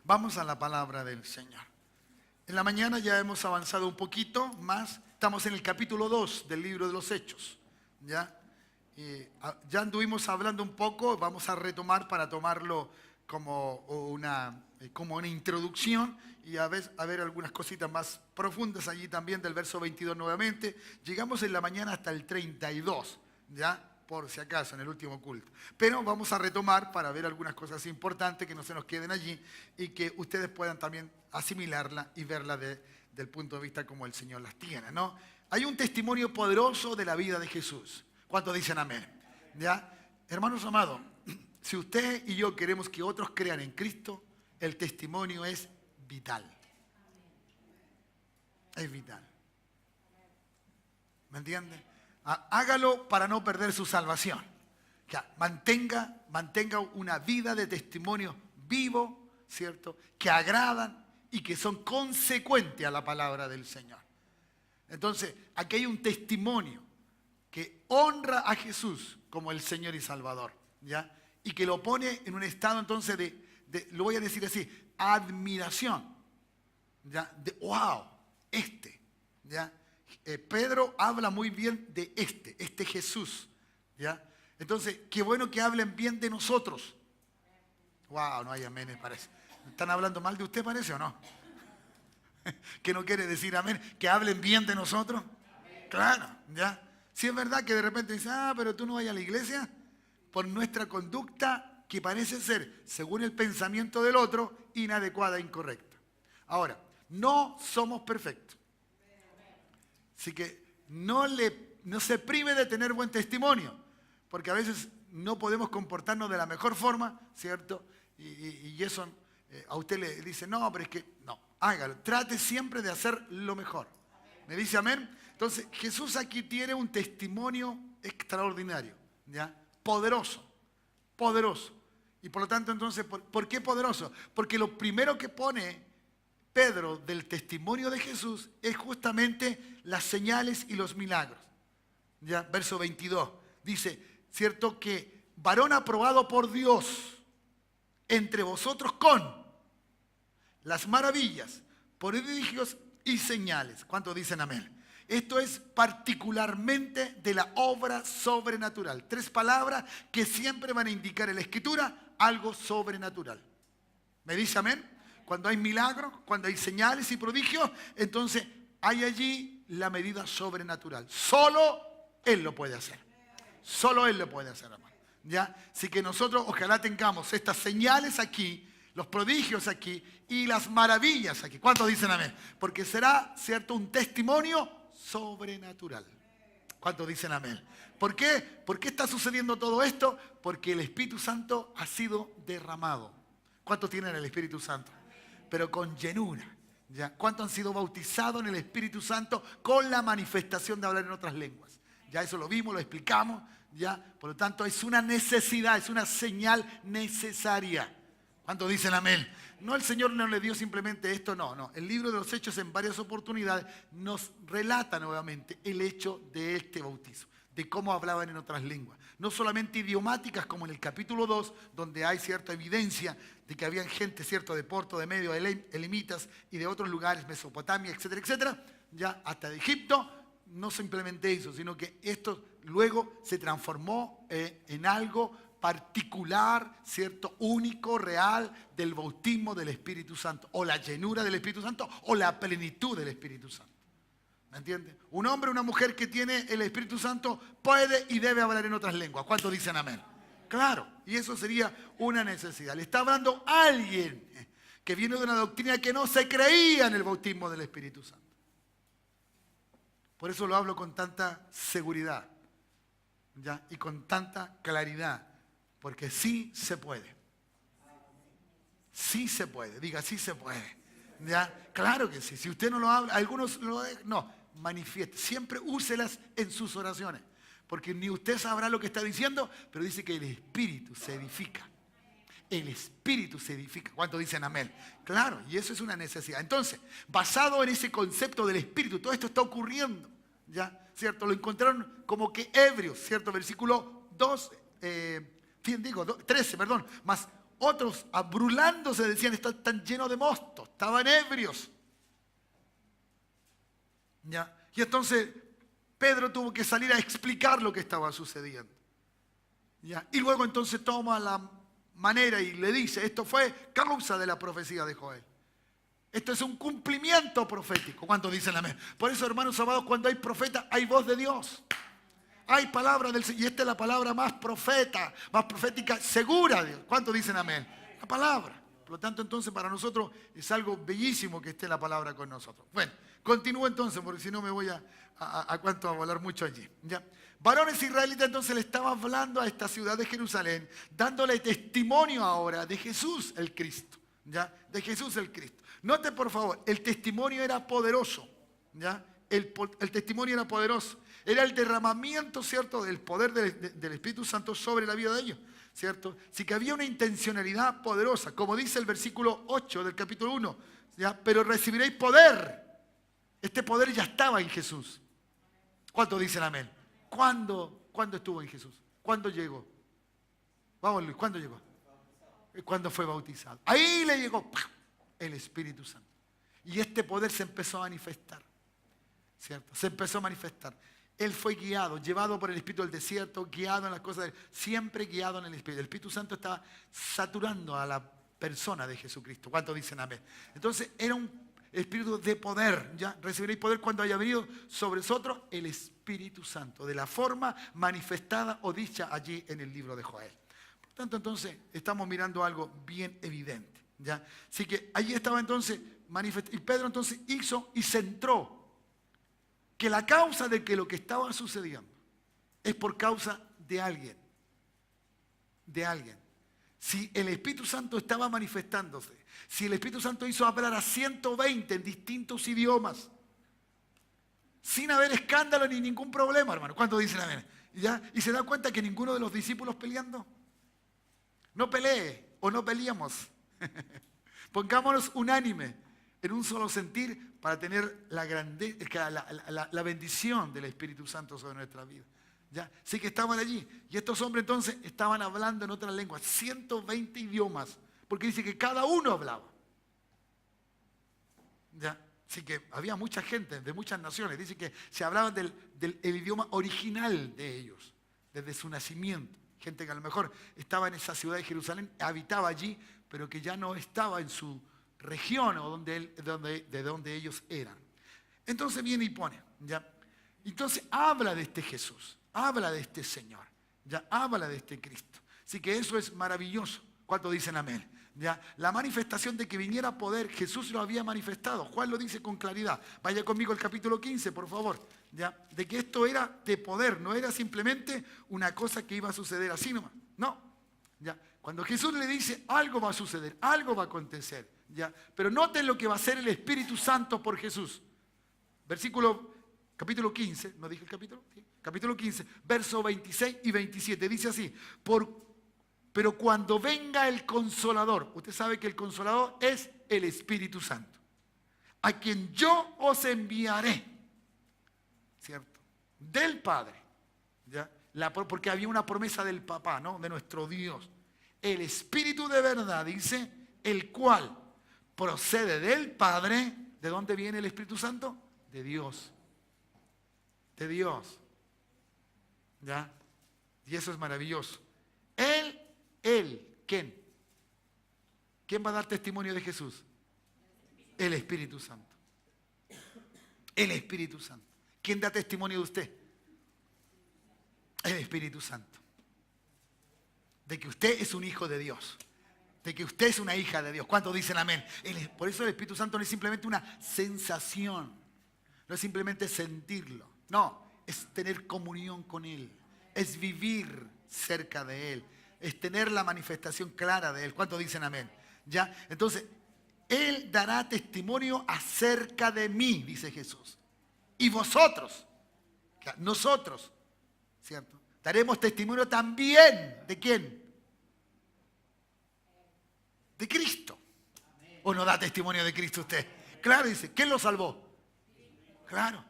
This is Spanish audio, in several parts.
Vamos a la palabra del Señor. En la mañana ya hemos avanzado un poquito más. Estamos en el capítulo 2 del libro de los Hechos. Ya anduvimos hablando un poco. Vamos a retomar para tomarlo como una introducción y a ver algunas cositas más profundas allí también del verso 22 nuevamente. Llegamos en la mañana hasta el 32, ¿ya? Por si acaso, en el último culto. Pero vamos a retomar para ver algunas cosas importantes que no se nos queden allí y que ustedes puedan también asimilarla y verla del punto de vista como el Señor las tiene, ¿no? Hay un testimonio poderoso de la vida de Jesús. ¿Cuántos dicen amén? ¿Ya? Hermanos amados, si usted y yo queremos que otros crean en Cristo, el testimonio es vital. Es vital. ¿Me entiende? Hágalo para no perder su salvación. Mantenga una vida de testimonio vivo, ¿cierto? Que agradan y que son consecuentes a la palabra del Señor. Entonces, aquí hay un testimonio que honra a Jesús como el Señor y Salvador, ¿ya? Y que lo pone en un estado entonces lo voy a decir así, admiración, ¿ya? De wow, ¿ya? Pedro habla muy bien de este Jesús, ¿ya? Entonces, qué bueno que hablen bien de nosotros. Wow, no hay amén, parece. ¿Están hablando mal de usted, parece, o no? ¿Qué no quiere decir amén? ¿Que hablen bien de nosotros? Amén. Claro, ¿ya? Si es verdad que de repente dice, pero tú no vayas a la iglesia por nuestra conducta que parece ser, según el pensamiento del otro, inadecuada e incorrecta. Ahora, no somos perfectos. Así que no se prive de tener buen testimonio, porque a veces no podemos comportarnos de la mejor forma, ¿cierto? Y eso a usted le dice, no, pero es que no, hágalo, trate siempre de hacer lo mejor. ¿Me dice amén? Entonces, Jesús aquí tiene un testimonio extraordinario, ¿ya? Poderoso. Y por lo tanto, entonces, ¿por qué poderoso? Porque lo primero que pone Pedro del testimonio de Jesús es justamente las señales y los milagros. ¿Ya? Verso 22 dice, cierto que varón aprobado por Dios entre vosotros con las maravillas, prodigios y señales. ¿Cuántos dicen amén? Esto es particularmente de la obra sobrenatural. 3 palabras que siempre van a indicar en la Escritura algo sobrenatural. ¿Me dice amén? Cuando hay milagros, cuando hay señales y prodigios, entonces hay allí la medida sobrenatural. Solo Él lo puede hacer. Solo Él lo puede hacer, hermano. ¿Ya? Así que nosotros ojalá tengamos estas señales aquí, los prodigios aquí y las maravillas aquí. ¿Cuántos dicen amén? Porque será, ¿cierto?, un testimonio sobrenatural. ¿Cuántos dicen amén? ¿Por qué? ¿Por qué está sucediendo todo esto? Porque el Espíritu Santo ha sido derramado. ¿Cuántos tienen el Espíritu Santo? Pero con llenura, ¿ya? ¿Cuántos han sido bautizados en el Espíritu Santo con la manifestación de hablar en otras lenguas? Ya eso lo vimos, lo explicamos, ¿ya? Por lo tanto, es una necesidad, es una señal necesaria. ¿Cuántos dicen amén? No, el Señor no le dio simplemente esto, no. El libro de los Hechos en varias oportunidades nos relata nuevamente el hecho de este bautizo, de cómo hablaban en otras lenguas. No solamente idiomáticas como en el capítulo 2, donde hay cierta evidencia de que había gente, ¿cierto?, de Porto, de Medio, elimitas y de otros lugares, Mesopotamia, etcétera, etcétera, ya hasta de Egipto, no simplemente eso, sino que esto luego se transformó en algo particular, ¿cierto?, único, real, del bautismo del Espíritu Santo, o la llenura del Espíritu Santo, o la plenitud del Espíritu Santo. ¿Me entiende? Un hombre o una mujer que tiene el Espíritu Santo puede y debe hablar en otras lenguas. ¿Cuántos dicen amén? Claro, y eso sería una necesidad. Le está hablando a alguien que viene de una doctrina que no se creía en el bautismo del Espíritu Santo. Por eso lo hablo con tanta seguridad, ¿ya? Y con tanta claridad, porque sí se puede. Sí se puede, diga, sí se puede. ¿Ya? Claro que sí, si usted no lo habla, algunos no, manifieste, siempre úselas en sus oraciones, porque ni usted sabrá lo que está diciendo, pero dice que el Espíritu se edifica. El Espíritu se edifica. ¿Cuántos dicen amén? Claro, y eso es una necesidad. Entonces, basado en ese concepto del Espíritu, todo esto está ocurriendo, ¿ya? ¿Cierto? Lo encontraron como que ebrios, ¿cierto? Versículo 13, más Otros, burlándose, decían, están llenos de mosto, estaban ebrios. ¿Ya? Y entonces Pedro tuvo que salir a explicar lo que estaba sucediendo. ¿Ya? Y luego entonces toma la manera y le dice, esto fue causa de la profecía de Joel. Esto es un cumplimiento profético. ¿Cuántos dicen amén? Por eso, hermanos amados, cuando hay profeta, hay voz de Dios. Hay palabra del Señor. Y esta es la palabra más profética, segura de Dios. ¿Cuántos dicen amén? La palabra. Por lo tanto, entonces, para nosotros es algo bellísimo que esté la palabra con nosotros. Bueno, continúo entonces, porque si no me voy a volar mucho allí. ¿Ya? Varones israelitas entonces le estaban hablando a esta ciudad de Jerusalén, dándole testimonio ahora de Jesús el Cristo. ¿Ya? De Jesús el Cristo. Note por favor, el testimonio era poderoso. ¿Ya? El testimonio era poderoso. Era el derramamiento, ¿cierto?, del poder del Espíritu Santo sobre la vida de ellos, ¿cierto? Así que había una intencionalidad poderosa, como dice el versículo 8 del capítulo 1, ¿ya? Pero recibiréis poder. Este poder ya estaba en Jesús. ¿Cuántos dicen amén? ¿Cuándo estuvo en Jesús? ¿Cuándo llegó? Vamos, Luis, ¿cuándo llegó? Cuando fue bautizado. Ahí le llegó el Espíritu Santo. Y este poder se empezó a manifestar, ¿cierto? Se empezó a manifestar. Él fue guiado, llevado por el Espíritu del desierto, guiado en las cosas de Él, siempre guiado en el Espíritu. El Espíritu Santo estaba saturando a la persona de Jesucristo. ¿Cuántos dicen amén? Entonces era un espíritu de poder. ¿Ya? Recibiréis poder cuando haya venido sobre vosotros el Espíritu Santo, de la forma manifestada o dicha allí en el libro de Joel. Por tanto, entonces, estamos mirando algo bien evidente. ¿Ya? Así que allí estaba entonces manifestado. Y Pedro entonces hizo y centró que la causa de que lo que estaba sucediendo es por causa de alguien. De alguien. Si el Espíritu Santo estaba manifestándose, si el Espíritu Santo hizo hablar a 120 en distintos idiomas, sin haber escándalo ni ningún problema, hermano. ¿Cuántos dicen amén? ¿Ya? Y se da cuenta que ninguno de los discípulos peleando. No pelee o no peleamos. Pongámonos unánime en un solo sentir para tener la bendición del Espíritu Santo sobre nuestra vida. ¿Ya? Así que estaban allí. Y estos hombres entonces estaban hablando en otras lenguas, 120 idiomas, porque dice que cada uno hablaba. ¿Ya? Así que había mucha gente de muchas naciones. Dice que se hablaban del idioma original de ellos, desde su nacimiento. Gente que a lo mejor estaba en esa ciudad de Jerusalén, habitaba allí, pero que ya no estaba en su región o de donde ellos eran. Entonces viene y pone, ¿ya? Entonces habla de este Jesús, habla de este Señor, ya habla de este Cristo. Así que eso es maravilloso. ¿Cuántos dicen amén? ¿Ya? La manifestación de que viniera poder, Jesús lo había manifestado. Juan lo dice con claridad. Vaya conmigo al capítulo 15, por favor. ¿Ya? De que esto era de poder, no era simplemente una cosa que iba a suceder así nomás. No. ¿Ya? Cuando Jesús le dice, algo va a suceder, algo va a acontecer. ¿Ya? Pero noten lo que va a hacer el Espíritu Santo por Jesús. Capítulo 15, ¿no dije el capítulo? ¿Sí? Capítulo 15, versos 26 y 27. Dice así, pero cuando venga el Consolador, usted sabe que el Consolador es el Espíritu Santo, a quien yo os enviaré, ¿cierto? Del Padre, ¿ya? Porque había una promesa del Papá, ¿no? De nuestro Dios. El Espíritu de verdad, dice, el cual procede del Padre. ¿De dónde viene el Espíritu Santo? De Dios. De Dios. ¿Ya? Y eso es maravilloso. ¿Quién? ¿Quién va a dar testimonio de Jesús? El Espíritu Santo. El Espíritu Santo. ¿Quién da testimonio de usted? El Espíritu Santo. De que usted es un hijo de Dios. De que usted es una hija de Dios. ¿Cuántos dicen amén? Por eso el Espíritu Santo no es simplemente una sensación. No es simplemente sentirlo. No, es tener comunión con Él. Es vivir cerca de Él. Es tener la manifestación clara de Él. ¿Cuántos dicen amén? ¿Ya? Entonces, Él dará testimonio acerca de mí, dice Jesús. Y vosotros, nosotros, ¿cierto? Daremos testimonio también, ¿de quién? De Cristo. ¿O no da testimonio de Cristo usted? Claro, dice, ¿quién lo salvó? Claro.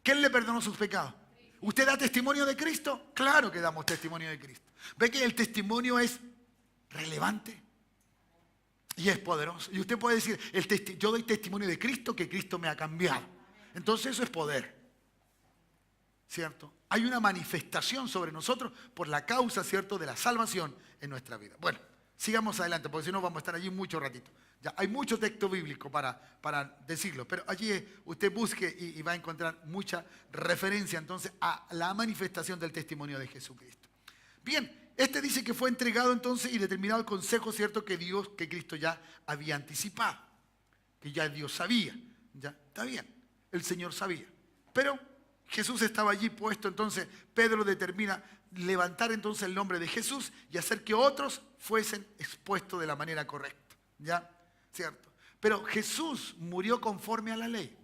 ¿Quién le perdonó sus pecados? ¿Usted da testimonio de Cristo? Claro que damos testimonio de Cristo. ¿Ve que el testimonio es relevante? Y es poderoso. Y usted puede decir, yo doy testimonio de Cristo, que Cristo me ha cambiado. Entonces eso es poder. ¿Cierto? Hay una manifestación sobre nosotros por la causa, ¿cierto?, de la salvación en nuestra vida. Bueno, sigamos adelante, porque si no vamos a estar allí mucho ratito. Ya, hay mucho texto bíblico para decirlo, pero allí usted busque y va a encontrar mucha referencia entonces a la manifestación del testimonio de Jesucristo. Bien. Este dice que fue entregado entonces y determinado el consejo, ¿cierto?, que Cristo ya había anticipado, que ya Dios sabía. Ya, está bien, el Señor sabía. Pero Jesús estaba allí puesto, entonces Pedro determina levantar entonces el nombre de Jesús y hacer que otros fuesen expuestos de la manera correcta. ¿Ya? ¿Cierto? Pero Jesús murió conforme a la ley.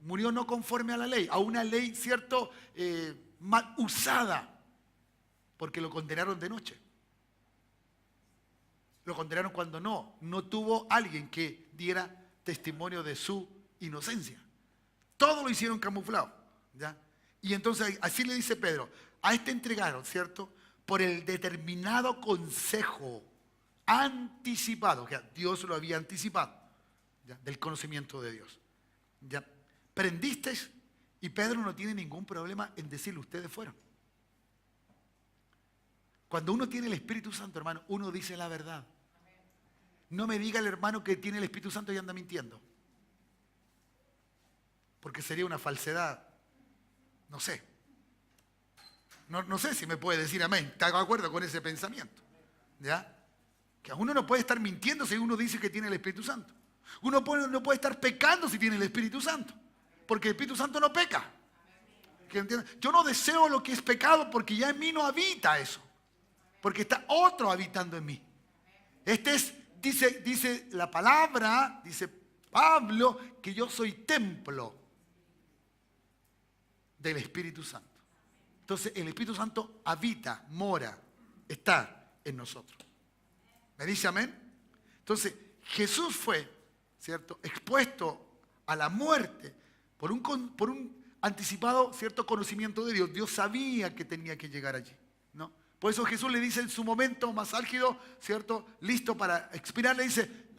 Murió no conforme a la ley, a una ley, ¿cierto?, mal usada. Porque lo condenaron de noche. Lo condenaron cuando no tuvo alguien que diera testimonio de su inocencia. Todo lo hicieron camuflado. ¿Ya? Y entonces así le dice Pedro, a este entregaron, ¿cierto?, por el determinado consejo anticipado, que Dios lo había anticipado, ¿ya?, del conocimiento de Dios. ¿Ya? Prendiste y Pedro no tiene ningún problema en decirle, ustedes fueron. Cuando uno tiene el Espíritu Santo, hermano, uno dice la verdad. No me diga el hermano que tiene el Espíritu Santo y anda mintiendo. Porque sería una falsedad. No sé. No sé si me puede decir amén. ¿Está de acuerdo con ese pensamiento? ¿Ya? Que uno no puede estar mintiendo si uno dice que tiene el Espíritu Santo. Uno no puede estar pecando si tiene el Espíritu Santo. Porque el Espíritu Santo no peca. Yo no deseo lo que es pecado porque ya en mí no habita eso. Porque está otro habitando en mí. Dice la palabra, dice Pablo, que yo soy templo del Espíritu Santo. Entonces el Espíritu Santo habita, mora, está en nosotros. ¿Me dice amén? Entonces Jesús fue, ¿cierto?, expuesto a la muerte por un anticipado, ¿cierto?, conocimiento de Dios. Dios sabía que tenía que llegar allí, ¿no? Por eso Jesús le dice en su momento más álgido, ¿cierto?, listo para expirar, le dice,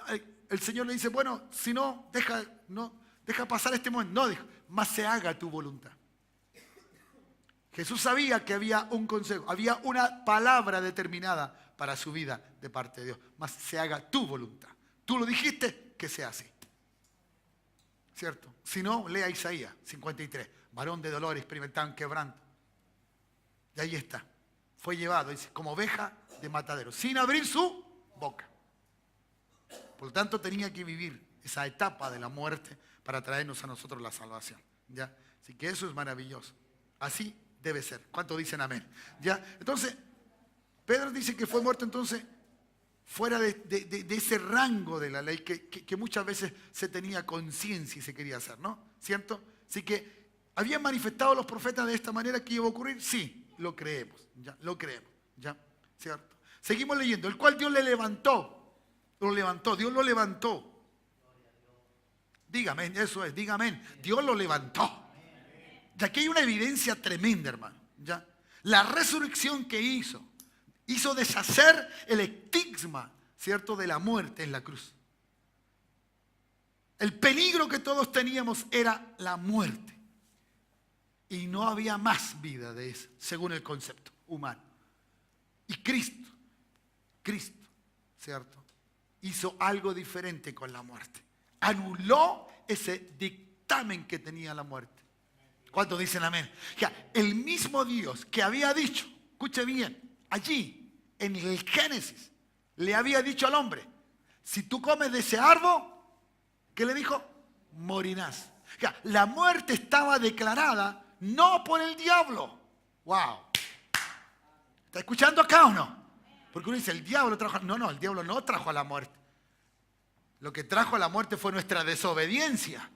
el Señor le dice, bueno, si no, deja pasar este momento. No, dijo, más se haga tu voluntad. Jesús sabía que había un consejo, había una palabra determinada para su vida de parte de Dios. Más se haga tu voluntad. Tú lo dijiste, que sea así. ¿Cierto? Si no, lea Isaías 53. Varón de dolor, experimentado en quebranto. Y ahí está. Fue llevado, dice, como oveja de matadero, sin abrir su boca. Por lo tanto, tenía que vivir esa etapa de la muerte para traernos a nosotros la salvación. ¿Ya? Así que eso es maravilloso. Así debe ser. ¿Cuántos dicen amén? ¿Ya? Entonces, Pedro dice que fue muerto entonces fuera de ese rango de la ley que muchas veces se tenía conciencia y se quería hacer, ¿no? ¿Cierto? Así que, ¿habían manifestado los profetas de esta manera que iba a ocurrir? Sí. Lo creemos, ya, lo creemos, ya, ¿cierto? Seguimos leyendo, el cual Dios le levantó, Dios lo levantó. Dígame, eso es, dígame, Dios lo levantó. Y aquí hay una evidencia tremenda, hermano, ya. La resurrección que hizo deshacer el estigma, ¿cierto?, de la muerte en la cruz. El peligro que todos teníamos era la muerte. Y no había más vida de eso, según el concepto humano. Y Cristo, ¿cierto?, hizo algo diferente con la muerte. Anuló ese dictamen que tenía la muerte. ¿Cuántos dicen amén? Ya, el mismo Dios que había dicho, escuche bien, allí, en el Génesis, le había dicho al hombre, si tú comes de ese árbol, ¿qué le dijo? Morirás. Ya, la muerte estaba declarada no por el diablo. ¡Wow! ¿Está escuchando acá o no? Porque uno dice, el diablo trajo... No, el diablo no trajo a la muerte. Lo que trajo a la muerte fue nuestra desobediencia.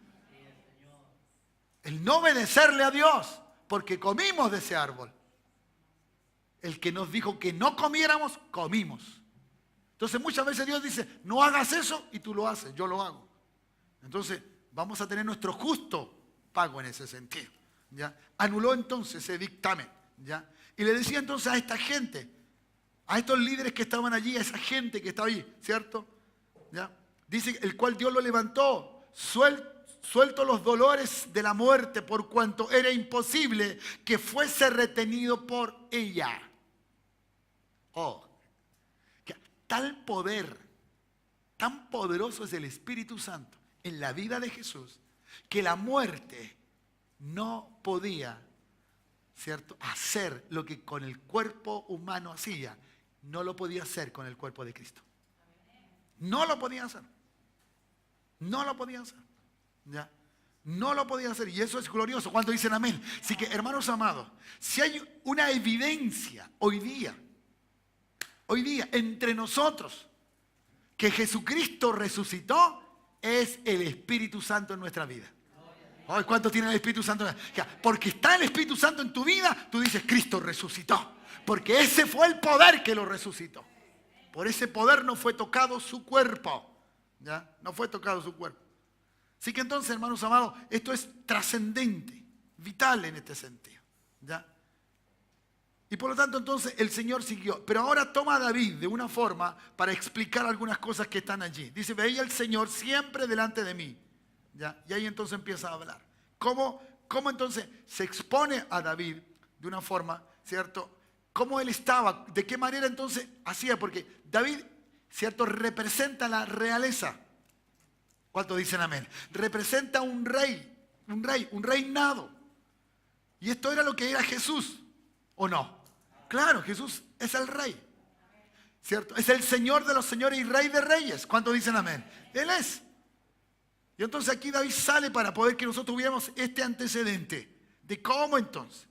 El no obedecerle a Dios, porque comimos de ese árbol. El que nos dijo que no comiéramos, comimos. Entonces muchas veces Dios dice, no hagas eso y tú lo haces, yo lo hago. Entonces vamos a tener nuestro justo pago en ese sentido. ¿Ya? Anuló entonces ese dictamen, ¿ya? Y le decía entonces a esta gente, a estos líderes que estaban allí, a esa gente que estaba allí, ¿cierto? ¿Ya? Dice, el cual Dios lo levantó, suelto los dolores de la muerte, por cuanto era imposible que fuese retenido por ella. Oh, que tal poder, tan poderoso es el Espíritu Santo en la vida de Jesús, que la muerte no podía, ¿cierto?, hacer lo que con el cuerpo humano hacía. No lo podía hacer con el cuerpo de Cristo. No lo podía hacer. No lo podía hacer. ¿Ya? No lo podía hacer. Y eso es glorioso. ¿Cuántos dicen amén? Así que, hermanos amados, si hay una evidencia hoy día, entre nosotros, que Jesucristo resucitó, es el Espíritu Santo en nuestra vida. Hoy, ¿cuántos tienen el Espíritu Santo? Porque está el Espíritu Santo en tu vida, tú dices, Cristo resucitó. Porque ese fue el poder que lo resucitó. Por ese poder no fue tocado su cuerpo. ¿Ya? No fue tocado su cuerpo. Así que entonces, hermanos amados, esto es trascendente, vital en este sentido. ¿Ya? Y por lo tanto, entonces, el Señor siguió. Pero ahora toma a David de una forma para explicar algunas cosas que están allí. Dice, veía al Señor siempre delante de mí. ¿Ya? Y ahí entonces empieza a hablar. ¿Cómo entonces se expone a David de una forma, ¿cierto? ¿Cómo él estaba? ¿De qué manera entonces hacía? Porque David, ¿cierto?, representa la realeza. ¿Cuántos dicen amén? Representa un reinado. Y esto era lo que era Jesús, ¿o no? Claro, Jesús es el rey, ¿cierto? Es el Señor de los señores y Rey de reyes. ¿Cuántos dicen amén? Él es. Y entonces aquí David sale para poder que nosotros tuviéramos este antecedente de cómo entonces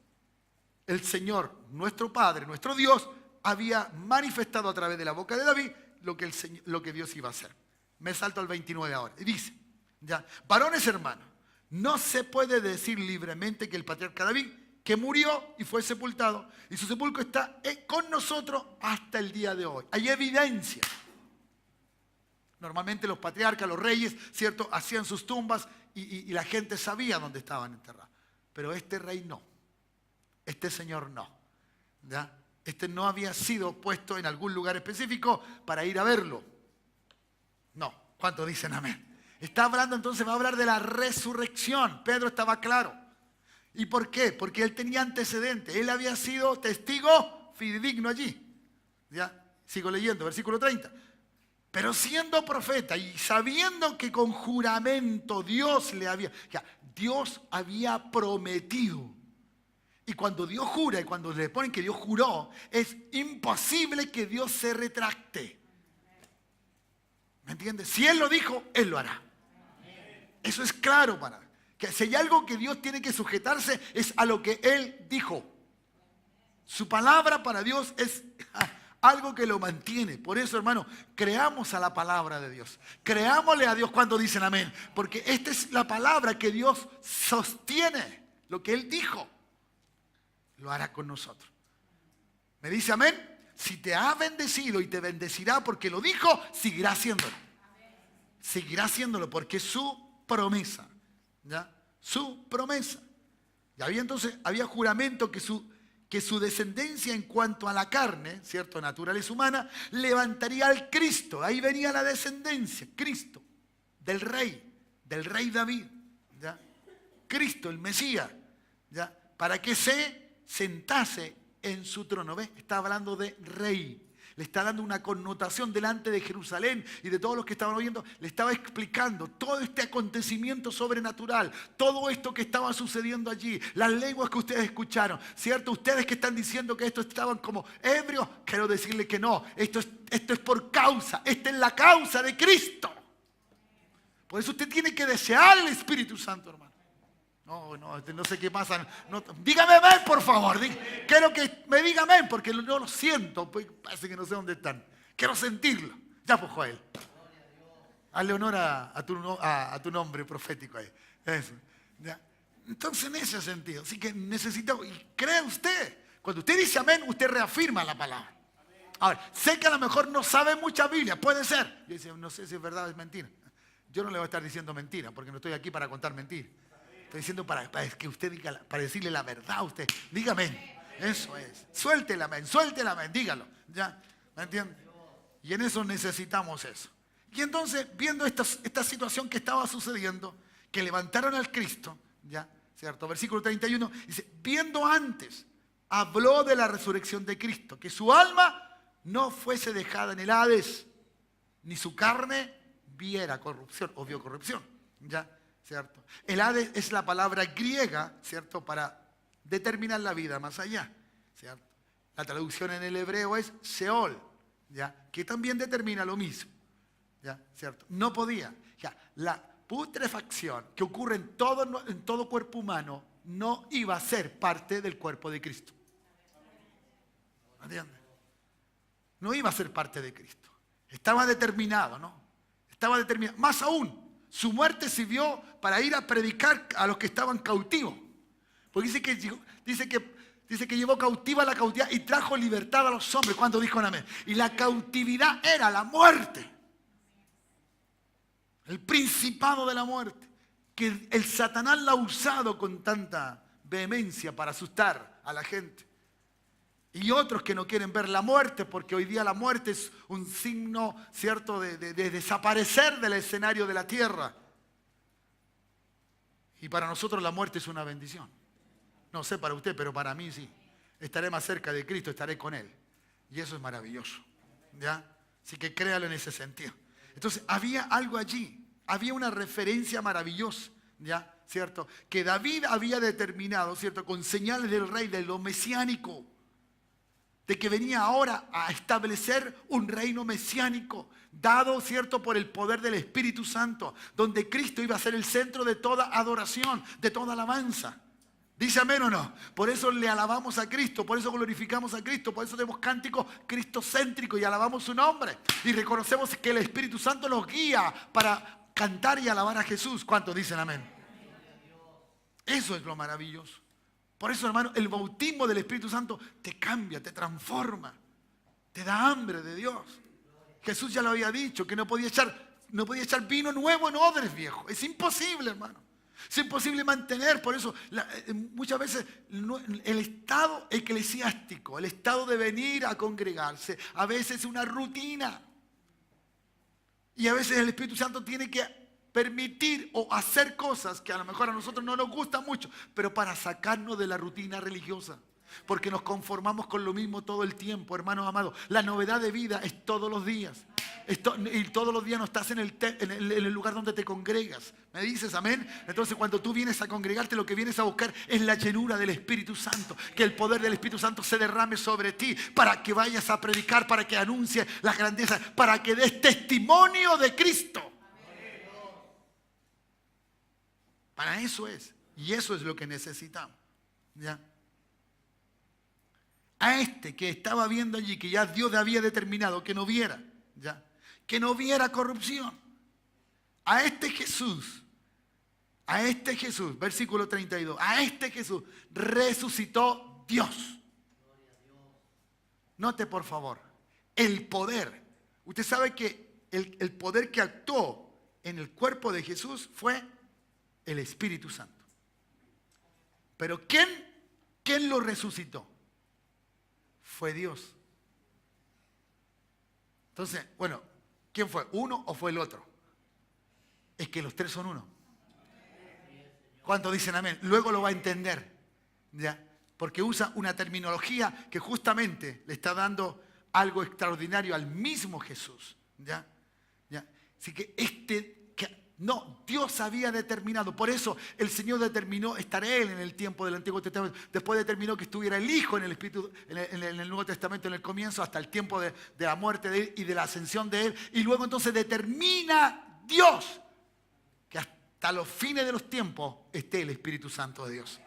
el Señor, nuestro Padre, nuestro Dios, había manifestado a través de la boca de David lo que Dios iba a hacer. Me salto al 29 ahora. Y dice, ya, varones hermanos, no se puede decir libremente que el patriarca David, que murió y fue sepultado, y su sepulcro está con nosotros hasta el día de hoy. Hay evidencia. Normalmente los patriarcas, los reyes, ¿cierto?, hacían sus tumbas y la gente sabía dónde estaban enterrados. Pero este rey no. Este señor no. ¿Ya? Este no había sido puesto en algún lugar específico para ir a verlo. No. ¿Cuántos dicen amén? Está hablando entonces, va a hablar de la resurrección. Pedro estaba claro. ¿Y por qué? Porque él tenía antecedentes. Él había sido testigo fidedigno allí. ¿Ya? Sigo leyendo, versículo 30. Pero siendo profeta y sabiendo que con juramento Dios había prometido. Y cuando Dios jura y cuando le ponen que Dios juró, es imposible que Dios se retracte. ¿Me entiendes? Si Él lo dijo, Él lo hará. Eso es claro para que si hay algo que Dios tiene que sujetarse es a lo que Él dijo. Su palabra para Dios es algo que lo mantiene. Por eso, hermano, creamos a la palabra de Dios. Creámosle a Dios cuando dicen amén. Porque esta es la palabra que Dios sostiene. Lo que Él dijo, lo hará con nosotros. ¿Me dice amén? Si te ha bendecido y te bendecirá porque lo dijo, seguirá haciéndolo. Seguirá haciéndolo porque es su promesa. ¿Ya? Su promesa. Y había juramento que su descendencia en cuanto a la carne, ¿cierto?, naturaleza humana, levantaría al Cristo. Ahí venía la descendencia, Cristo, del rey David. ¿Ya? Cristo, el Mesías, ¿ya?, para que se sentase en su trono. ¿Ves? Está hablando de rey. Le está dando una connotación delante de Jerusalén y de todos los que estaban oyendo. Le estaba explicando todo este acontecimiento sobrenatural, todo esto que estaba sucediendo allí, las lenguas que ustedes escucharon, ¿cierto? Ustedes que están diciendo que estos estaban como ebrios, quiero decirles que no, esto es por causa, esta es la causa de Cristo. Por eso usted tiene que desear el Espíritu Santo, hermano. No sé qué pasa. No, dígame amén, por favor. Quiero que me diga amén, porque no lo siento. Pues parece que no sé dónde están. Quiero sentirlo. Ya, pues, Joel. Hazle honor a tu nombre profético ahí. Eso. ¿Ya? Entonces, en ese sentido. Así que necesita, y cree usted. Cuando usted dice amén, usted reafirma la palabra. Ahora, sé que a lo mejor no sabe mucha Biblia. Puede ser. Yo dice, no sé si es verdad o es mentira. Yo no le voy a estar diciendo mentira, porque no estoy aquí para contar mentiras. Estoy diciendo para que usted diga, para decirle la verdad a usted. Dígame. Eso es. Suelte el amén, dígalo. ¿Ya? ¿Me entiende? Y en eso necesitamos eso. Y entonces, viendo esta situación que estaba sucediendo, que levantaron al Cristo, ¿ya? ¿Cierto? Versículo 31, dice, viendo antes, habló de la resurrección de Cristo, que su alma no fuese dejada en el Hades, ni su carne viera corrupción, o vio corrupción, ¿ya? ¿Cierto? El Hades es la palabra griega, ¿cierto? Para determinar la vida más allá, ¿cierto? La traducción en el hebreo es Sheol, ¿ya? Que también determina lo mismo, ¿ya? ¿Cierto? No podía, ya. La putrefacción que ocurre en todo cuerpo humano no iba a ser parte del cuerpo de Cristo. ¿Entiendes? No iba a ser parte de Cristo. Estaba determinado, ¿no? Estaba determinado. Más aún, su muerte sirvió para ir a predicar a los que estaban cautivos. Porque dice que llevó cautiva la cautividad y trajo libertad a los hombres. ¿Cuántos dijo amén? Y la cautividad era la muerte. El principado de la muerte. Que el Satanás la ha usado con tanta vehemencia para asustar a la gente. Y otros que no quieren ver la muerte, porque hoy día la muerte es un signo, ¿cierto?, de desaparecer del escenario de la tierra. Y para nosotros la muerte es una bendición. No sé para usted, pero para mí sí. Estaré más cerca de Cristo, estaré con Él. Y eso es maravilloso, ¿ya? Así que créalo en ese sentido. Entonces, había algo allí. Había una referencia maravillosa, ¿ya? ¿Cierto? Que David había determinado, ¿cierto?, con señales del rey, de lo mesiánico, de que venía ahora a establecer un reino mesiánico, dado, ¿cierto?, por el poder del Espíritu Santo, donde Cristo iba a ser el centro de toda adoración, de toda alabanza. ¿Dice amén o no? Por eso le alabamos a Cristo, por eso glorificamos a Cristo, por eso tenemos cánticos cristocéntricos y alabamos su nombre. Y reconocemos que el Espíritu Santo nos guía para cantar y alabar a Jesús. ¿Cuántos dicen amén? Eso es lo maravilloso. Por eso, hermano, el bautismo del Espíritu Santo te cambia, te transforma, te da hambre de Dios. Jesús ya lo había dicho, que no podía echar vino nuevo en odres viejos. Es imposible, hermano. Es imposible mantener. Por eso, muchas veces el estado eclesiástico, el estado de venir a congregarse, a veces es una rutina. Y a veces el Espíritu Santo tiene que permitir o hacer cosas que a lo mejor a nosotros no nos gustan mucho, pero para sacarnos de la rutina religiosa. Porque nos conformamos con lo mismo todo el tiempo, hermanos amados. La novedad de vida es todos los días. Y todos los días no estás en el lugar donde te congregas. ¿Me dices amén? Entonces cuando tú vienes a congregarte, lo que vienes a buscar es la llenura del Espíritu Santo. Que el poder del Espíritu Santo se derrame sobre ti para que vayas a predicar, para que anuncies las grandezas, para que des testimonio de Cristo. Para eso es. Y eso es lo que necesitamos. ¿Ya? A este que estaba viendo allí, que ya Dios había determinado que no viera, ¿ya?, que no viera corrupción. A este Jesús, versículo 32, a este Jesús resucitó Dios. Note por favor, el poder. Usted sabe que el poder que actuó en el cuerpo de Jesús fue el Espíritu Santo. Pero ¿quién lo resucitó? Fue Dios. Entonces, bueno, ¿quién fue? ¿Uno o fue el otro? Es que los tres son uno. ¿Cuántos dicen amén? Luego lo va a entender, ¿ya? Porque usa una terminología que justamente le está dando algo extraordinario al mismo Jesús, ¿ya? ¿Ya? Así que Dios había determinado, por eso el Señor determinó estar Él en el tiempo del Antiguo Testamento, después determinó que estuviera el Hijo en el Espíritu, en el Nuevo Testamento en el comienzo, hasta el tiempo de la muerte de Él y de la ascensión de Él, y luego entonces determina Dios que hasta los fines de los tiempos esté el Espíritu Santo de Dios.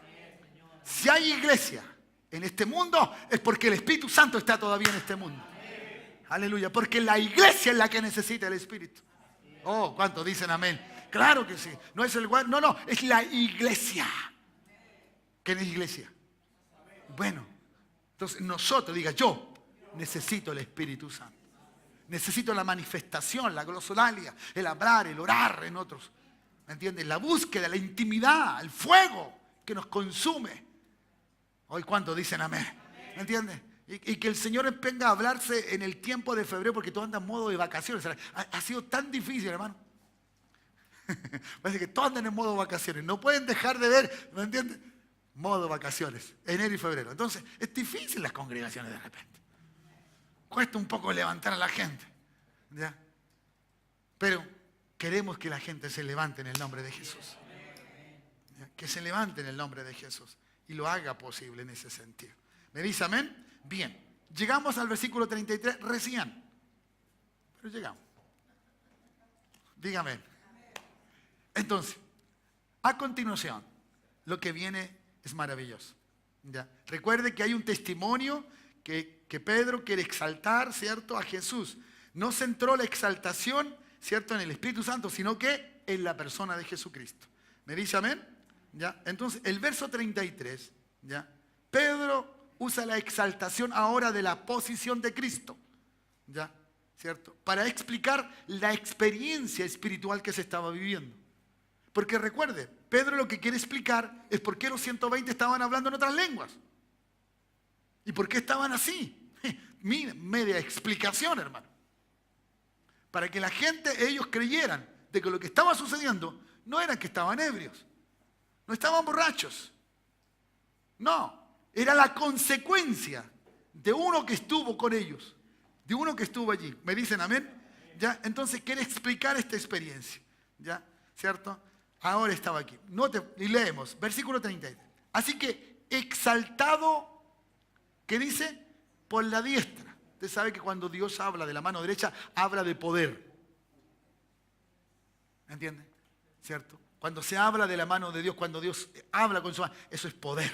Si hay iglesia en este mundo, es porque el Espíritu Santo está todavía en este mundo. Aleluya, porque la iglesia es la que necesita el Espíritu. Oh, ¿cuántos dicen amén? Claro que sí. No es el lugar, no, es la iglesia. ¿Qué es iglesia? Bueno, entonces nosotros, yo necesito el Espíritu Santo. Necesito la manifestación, la glosolalia, el hablar, el orar en otros. ¿Me entiendes? La búsqueda, la intimidad, el fuego que nos consume. Hoy, ¿cuántos dicen amén? ¿Me entiendes? Y que el Señor venga a hablarse en el tiempo de febrero, porque todos andan en modo de vacaciones. Ha sido tan difícil, hermano. Parece que todos andan en modo vacaciones. No pueden dejar de ver, ¿me entiendes? Modo vacaciones, enero y febrero. Entonces, es difícil las congregaciones de repente. Cuesta un poco levantar a la gente. ¿Ya? Pero queremos que la gente se levante en el nombre de Jesús. ¿Ya? Que se levante en el nombre de Jesús. Y lo haga posible en ese sentido. ¿Me dice amén? Bien. Llegamos al versículo 33 recién. Pero llegamos. Dígame. Entonces, a continuación, lo que viene es maravilloso. ¿Ya? Recuerde que hay un testimonio que Pedro quiere exaltar, ¿cierto?, a Jesús. No centró la exaltación, ¿cierto?, en el Espíritu Santo, sino que en la persona de Jesucristo. ¿Me dice amén? ¿Ya? Entonces, el verso 33, ¿ya? Pedro usa la exaltación ahora de la posición de Cristo, ¿ya? ¿Cierto? Para explicar la experiencia espiritual que se estaba viviendo. Porque recuerde, Pedro lo que quiere explicar es por qué los 120 estaban hablando en otras lenguas. ¿Y por qué estaban así? Mira, media explicación, hermano. Para que la gente, ellos creyeran de que lo que estaba sucediendo no era que estaban ebrios, no estaban borrachos. No, era la consecuencia de uno que estuvo con ellos, de uno que estuvo allí. ¿Me dicen amén? ¿Ya? Entonces quiere explicar esta experiencia. ¿Ya? ¿Cierto? Ahora estaba aquí. Y leemos, versículo 33. Así que exaltado, ¿qué dice? Por la diestra. Usted sabe que cuando Dios habla de la mano derecha, habla de poder. ¿Entiende? ¿Cierto? Cuando se habla de la mano de Dios, cuando Dios habla con su mano, eso es poder.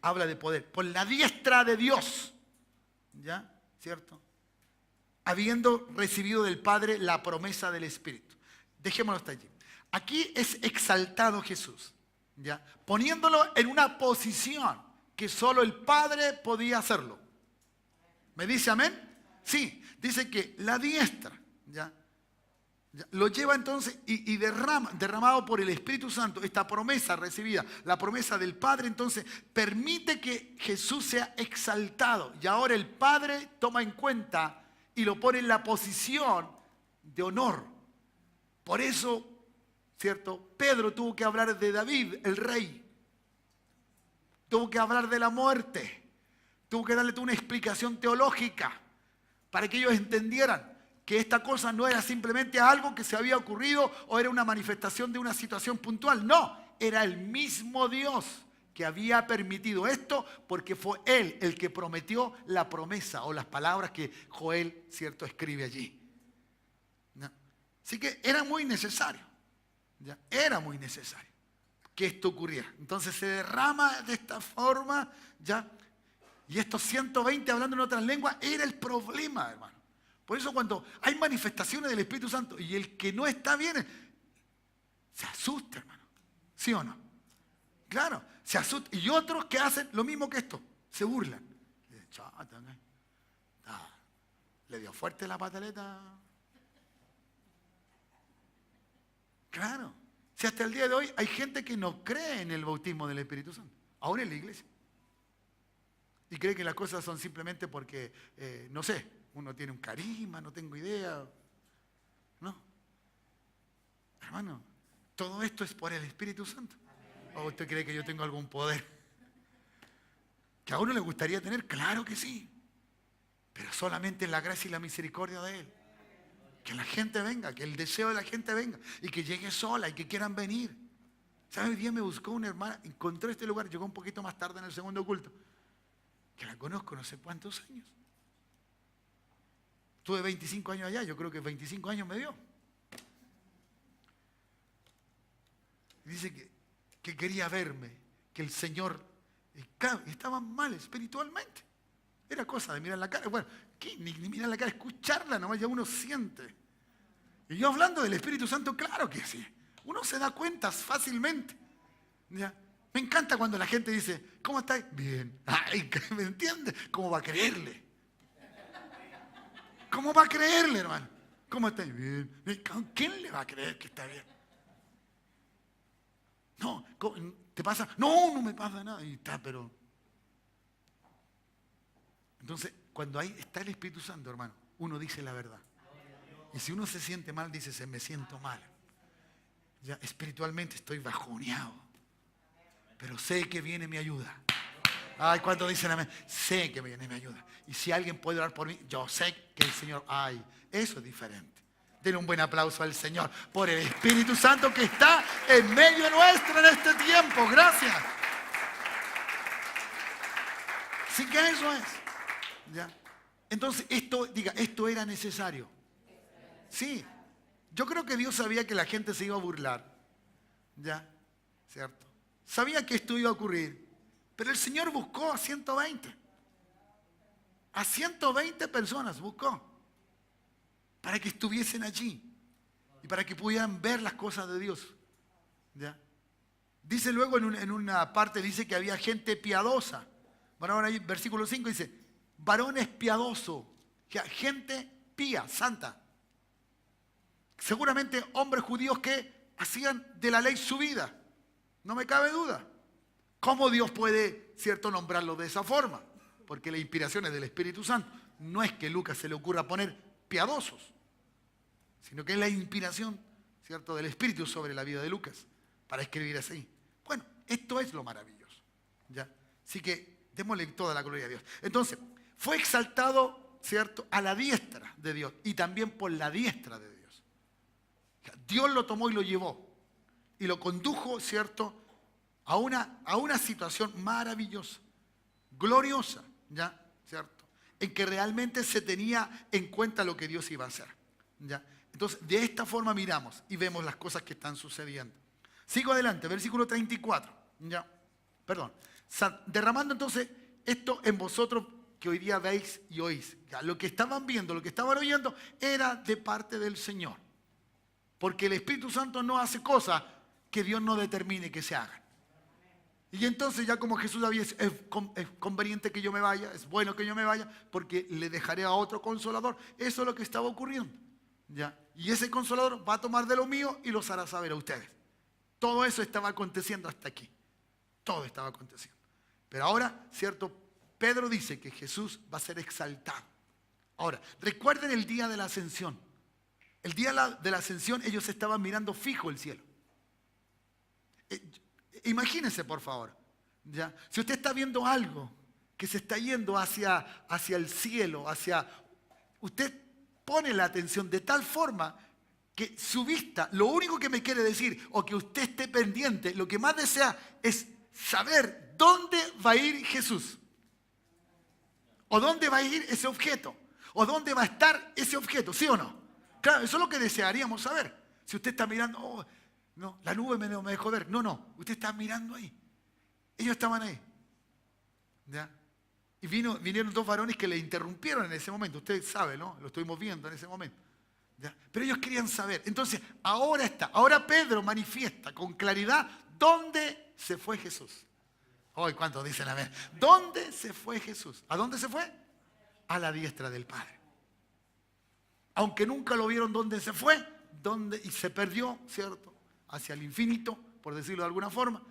Habla de poder. Por la diestra de Dios. ¿Ya? ¿Cierto? Habiendo recibido del Padre la promesa del Espíritu. Dejémoslo hasta allí. Aquí es exaltado Jesús, ¿ya? Poniéndolo en una posición que solo el Padre podía hacerlo. ¿Me dice amén? Sí, dice que la diestra, ¿ya? Lo lleva entonces y derramado por el Espíritu Santo, esta promesa recibida, la promesa del Padre, entonces permite que Jesús sea exaltado. Y ahora el Padre toma en cuenta y lo pone en la posición de honor. Por eso, ¿cierto? Pedro tuvo que hablar de David, el rey. Tuvo que hablar de la muerte. Tuvo que darle una explicación teológica para que ellos entendieran que esta cosa no era simplemente algo que se había ocurrido o era una manifestación de una situación puntual. No, era el mismo Dios que había permitido esto porque fue Él el que prometió la promesa o las palabras que Joel, ¿cierto?, escribe allí. ¿No? Así que era muy necesario. ¿Ya? Era muy necesario que esto ocurriera. Entonces se derrama de esta forma, ¿ya? Y estos 120 hablando en otras lenguas era el problema, hermano. Por eso cuando hay manifestaciones del Espíritu Santo y el que no está bien, se asusta, hermano. ¿Sí o no? Claro, se asusta. Y otros que hacen lo mismo que esto, se burlan. Le dio fuerte la pataleta. Claro. Si hasta el día de hoy hay gente que no cree en el bautismo del Espíritu Santo, aún en la iglesia. Y cree que las cosas son simplemente porque, no sé, uno tiene un carisma, no tengo idea. No. Hermano, todo esto es por el Espíritu Santo. ¿O usted cree que yo tengo algún poder? ¿Que a uno le gustaría tener? Claro que sí. Pero solamente en la gracia y la misericordia de Él. Que la gente venga, que el deseo de la gente venga y que llegue sola y que quieran venir. ¿Sabe? Hoy día me buscó una hermana, encontró este lugar, llegó un poquito más tarde en el segundo culto, que la conozco no sé cuántos años. Tuve 25 años allá, yo creo que 25 años me dio. Dice que quería verme, que el Señor estaba mal espiritualmente. Era cosa de mirar la cara. Bueno, ni mirar la cara, escucharla nomás ya uno siente. Y yo hablando del Espíritu Santo, claro que sí. Uno se da cuenta fácilmente. ¿Ya? Me encanta cuando la gente dice, ¿cómo estás? Bien. Ay, ¿me entiende? ¿Cómo va a creerle? ¿Cómo va a creerle, hermano? ¿Cómo estás? Bien. ¿Quién le va a creer que está bien? No, ¿te pasa? No, no me pasa nada. Y está, pero Entonces, cuando ahí está el Espíritu Santo, hermano, uno dice la verdad. Y si uno se siente mal, dice, me siento mal. Ya espiritualmente estoy bajoneado. Pero sé que viene mi ayuda. Ay, ¿cuánto dicen amén? Sé que viene mi ayuda. Y si alguien puede orar por mí, yo sé que el Señor, eso es diferente. Denle un buen aplauso al Señor por el Espíritu Santo que está en medio nuestro en este tiempo. Gracias. Así que eso es. ¿Ya? Entonces, esto era necesario. Sí. Yo creo que Dios sabía que la gente se iba a burlar. ¿Ya? ¿Cierto? Sabía que esto iba a ocurrir. Pero el Señor buscó a 120. A 120 personas buscó. Para que estuviesen allí. Y para que pudieran ver las cosas de Dios. ¿Ya? Dice luego en una parte, dice que había gente piadosa. Bueno, ahora ahí, versículo 5 dice, varones piadosos. Gente pía, santa. Seguramente hombres judíos que hacían de la ley su vida. No me cabe duda. ¿Cómo Dios puede, cierto, nombrarlo de esa forma? Porque la inspiración es del Espíritu Santo. No es que a Lucas se le ocurra poner piadosos, sino que es la inspiración, cierto, del Espíritu sobre la vida de Lucas para escribir así. Bueno, esto es lo maravilloso. ¿Ya? Así que démosle toda la gloria a Dios. Entonces, fue exaltado, cierto, a la diestra de Dios y también por la diestra de Dios. Dios lo tomó y lo llevó y lo condujo, cierto, a una situación maravillosa, gloriosa, ¿ya? ¿Cierto? En que realmente se tenía en cuenta lo que Dios iba a hacer, ¿ya? Entonces, de esta forma miramos y vemos las cosas que están sucediendo. Sigo adelante, versículo 34, ¿ya? Perdón. Derramando entonces esto en vosotros que hoy día veis y oís. ¿Ya? Lo que estaban viendo, lo que estaban oyendo, era de parte del Señor. Porque el Espíritu Santo no hace cosas que Dios no determine que se hagan. Y entonces ya como Jesús había dicho, es conveniente que yo me vaya, es bueno que yo me vaya, porque le dejaré a otro consolador. Eso es lo que estaba ocurriendo. ¿Ya? Y ese consolador va a tomar de lo mío y los hará saber a ustedes. Todo eso estaba aconteciendo hasta aquí. Todo estaba aconteciendo. Pero ahora, cierto, Pedro dice que Jesús va a ser exaltado. Ahora, recuerden el día de la ascensión. El día de la ascensión ellos estaban mirando fijo el cielo. Imagínense, por favor, ¿ya? Si usted está viendo algo que se está yendo hacia el cielo, usted pone la atención de tal forma que su vista, lo único que me quiere decir, o que usted esté pendiente, lo que más desea es saber dónde va a ir Jesús. O dónde va a ir ese objeto. O dónde va a estar ese objeto, ¿sí o no? Claro, eso es lo que desearíamos saber. Si usted está mirando, no, la nube me dejó ver. No, usted está mirando ahí. Ellos estaban ahí. ¿Ya? Y vinieron dos varones que le interrumpieron en ese momento. Usted sabe, ¿no? Lo estuvimos viendo en ese momento. ¿Ya? Pero ellos querían saber. Entonces, ahora Pedro manifiesta con claridad dónde se fue Jesús. Hoy, ¿cuántos dicen amén? ¿Dónde se fue Jesús? ¿A dónde se fue? A la diestra del Padre. Aunque nunca lo vieron dónde se fue, y se perdió, ¿cierto? Hacia el infinito, por decirlo de alguna forma.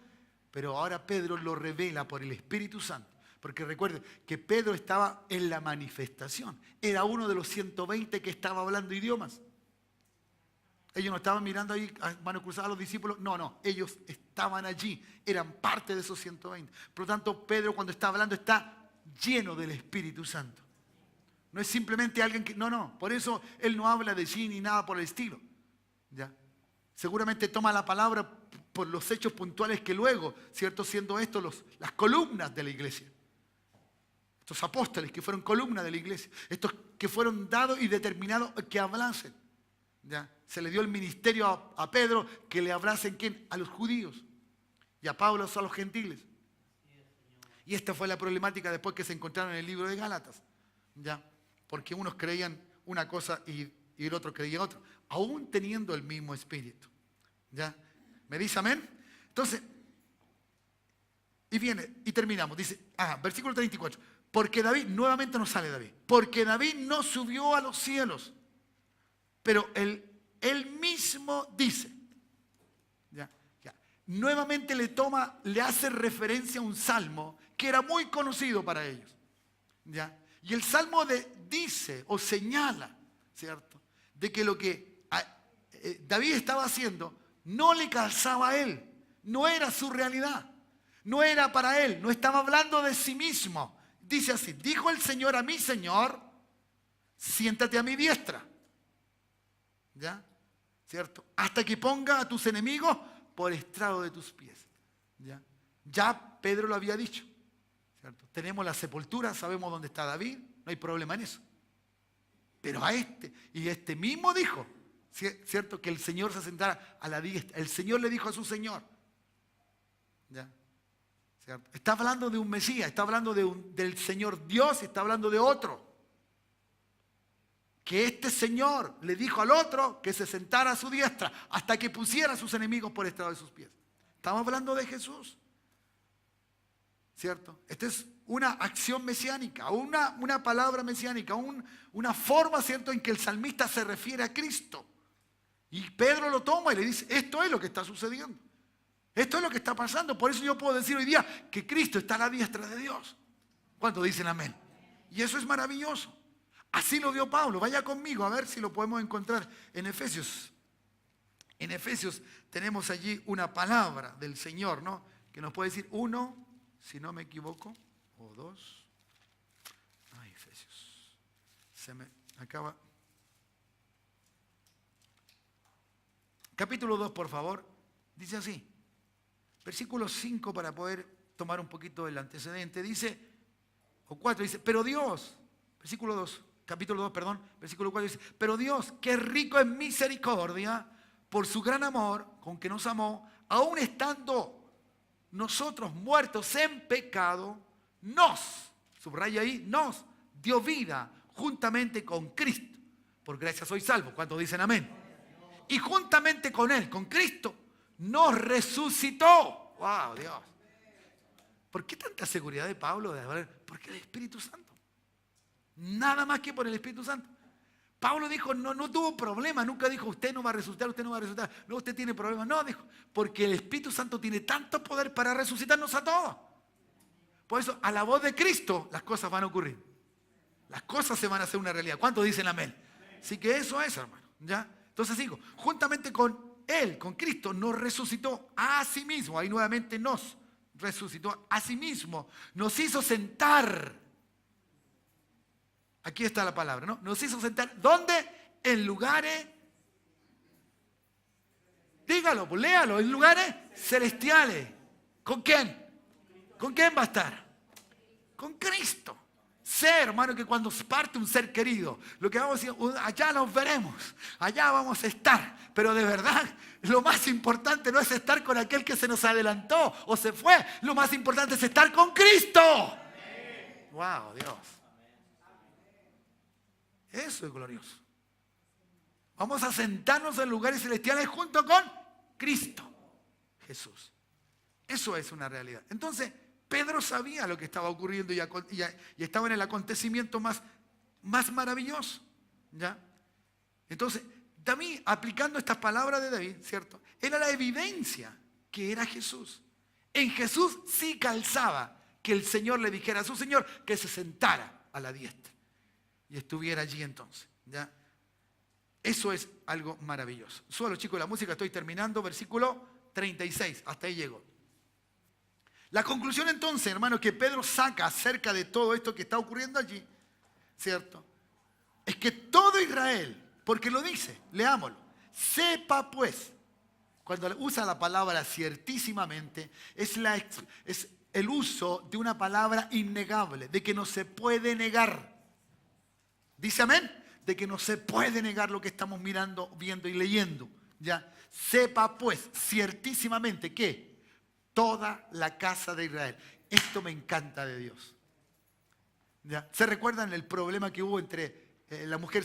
Pero ahora Pedro lo revela por el Espíritu Santo. Porque recuerden que Pedro estaba en la manifestación. Era uno de los 120 que estaba hablando idiomas. Ellos no estaban mirando ahí, mano cruzada a los discípulos. No, ellos estaban allí. Eran parte de esos 120. Por lo tanto, Pedro cuando está hablando está lleno del Espíritu Santo. No es simplemente alguien que... No. Por eso él no habla de sí ni nada por el estilo. ¿Ya? Seguramente toma la palabra por los hechos puntuales que luego, ¿cierto? Siendo estos las columnas de la iglesia. Estos apóstoles que fueron columnas de la iglesia. Estos que fueron dados y determinados que hablasen. ¿Ya? Se le dio el ministerio a Pedro que le hablasen ¿quién? A los judíos. Y a Pablo a los gentiles. Y esta fue la problemática después que se encontraron en el libro de Gálatas. ¿Ya? Porque unos creían una cosa y el otro creía otra. Aún teniendo el mismo espíritu. ¿Ya? ¿Me dice amén? Entonces, y viene, y terminamos. Dice, versículo 34. Porque David, nuevamente nos sale David. Porque David no subió a los cielos. Pero él mismo dice. ¿Ya? Nuevamente le hace referencia a un salmo que era muy conocido para ellos. ¿Ya? Y el Salmo dice o señala, ¿cierto?, de que lo que David estaba haciendo no le calzaba a él, no era su realidad, no era para él, no estaba hablando de sí mismo. Dice así: dijo el Señor a mi Señor, siéntate a mi diestra. ¿Ya? ¿Cierto? Hasta que ponga a tus enemigos por estrado de tus pies. ¿Ya? Ya Pedro lo había dicho. ¿Cierto? Tenemos la sepultura, sabemos dónde está David, no hay problema en eso. Pero este mismo dijo, ¿cierto?, que el Señor se sentara a la diestra. El Señor le dijo a su Señor. ¿Ya? ¿Cierto? Está hablando de un Mesías, está hablando del Señor Dios, está hablando de otro. Que este Señor le dijo al otro que se sentara a su diestra hasta que pusiera a sus enemigos por estrado de sus pies. Estamos hablando de Jesús. ¿Cierto? Esta es una acción mesiánica, una palabra mesiánica, una forma, ¿cierto?, en que el salmista se refiere a Cristo. Y Pedro lo toma y le dice: esto es lo que está sucediendo. Esto es lo que está pasando. Por eso yo puedo decir hoy día que Cristo está a la diestra de Dios. ¿Cuántos dicen amén? Y eso es maravilloso. Así lo dio Pablo. Vaya conmigo a ver si lo podemos encontrar en Efesios. En Efesios tenemos allí una palabra del Señor, ¿no?, que nos puede decir uno, si no me equivoco, o dos. Ay, Efesios. Se me acaba. Capítulo 2, por favor. Dice así. Versículo 5, para poder tomar un poquito el antecedente. Dice, o 4, dice: pero Dios, versículo 2, capítulo 2, perdón, versículo 4 dice: pero Dios, que es rico en misericordia, por su gran amor con que nos amó, aun estando nosotros muertos en pecado, subraya ahí, nos dio vida juntamente con Cristo. Por gracia sois salvos. ¿Cuántos dicen amén? Y juntamente con Él, con Cristo, nos resucitó. ¡Wow, Dios! ¿Por qué tanta seguridad de Pablo? Porque el Espíritu Santo. Nada más que por el Espíritu Santo. Pablo dijo, no tuvo problema, nunca dijo: usted no va a resucitar, usted no va a resucitar. No, usted tiene problemas. No, dijo, porque el Espíritu Santo tiene tanto poder para resucitarnos a todos. Por eso, a la voz de Cristo, las cosas van a ocurrir. Las cosas se van a hacer una realidad. ¿Cuántos dicen amén? Así que eso es, hermano. ¿Ya? Entonces digo, juntamente con Él, con Cristo, nos resucitó a sí mismo. Ahí nuevamente nos resucitó a sí mismo. Nos hizo sentar. Aquí está la palabra, ¿no? Nos hizo sentar. ¿Dónde? En lugares. Dígalo, pues léalo. En lugares celestiales. ¿Con quién? ¿Con quién va a estar? Con Cristo. Sé, hermano, que cuando parte un ser querido, lo que vamos a decir: allá nos veremos, allá vamos a estar. Pero de verdad, lo más importante no es estar con aquel que se nos adelantó o se fue. Lo más importante es estar con Cristo. ¡Wow, Dios! Eso es glorioso. Vamos a sentarnos en lugares celestiales junto con Cristo Jesús. Eso es una realidad. Entonces, Pedro sabía lo que estaba ocurriendo y estaba en el acontecimiento más maravilloso. ¿Ya? Entonces, David, aplicando estas palabras de David, ¿cierto?, era la evidencia que era Jesús. En Jesús sí calzaba que el Señor le dijera a su Señor que se sentara a la diestra y estuviera allí entonces. ¿Ya? Eso es algo maravilloso. Solo, chicos, la música, estoy terminando. Versículo 36, hasta ahí llego. La conclusión entonces, hermano, que Pedro saca acerca de todo esto que está ocurriendo allí, ¿cierto?, es que todo Israel, porque lo dice, leámoslo: sepa pues. Cuando usa la palabra ciertísimamente, es el uso de una palabra innegable, de que no se puede negar. ¿Dice amén? De que no se puede negar lo que estamos mirando, viendo y leyendo. ¿Ya? Sepa pues ciertísimamente que toda la casa de Israel. Esto me encanta de Dios. ¿Ya? ¿Se recuerdan el problema que hubo entre la mujer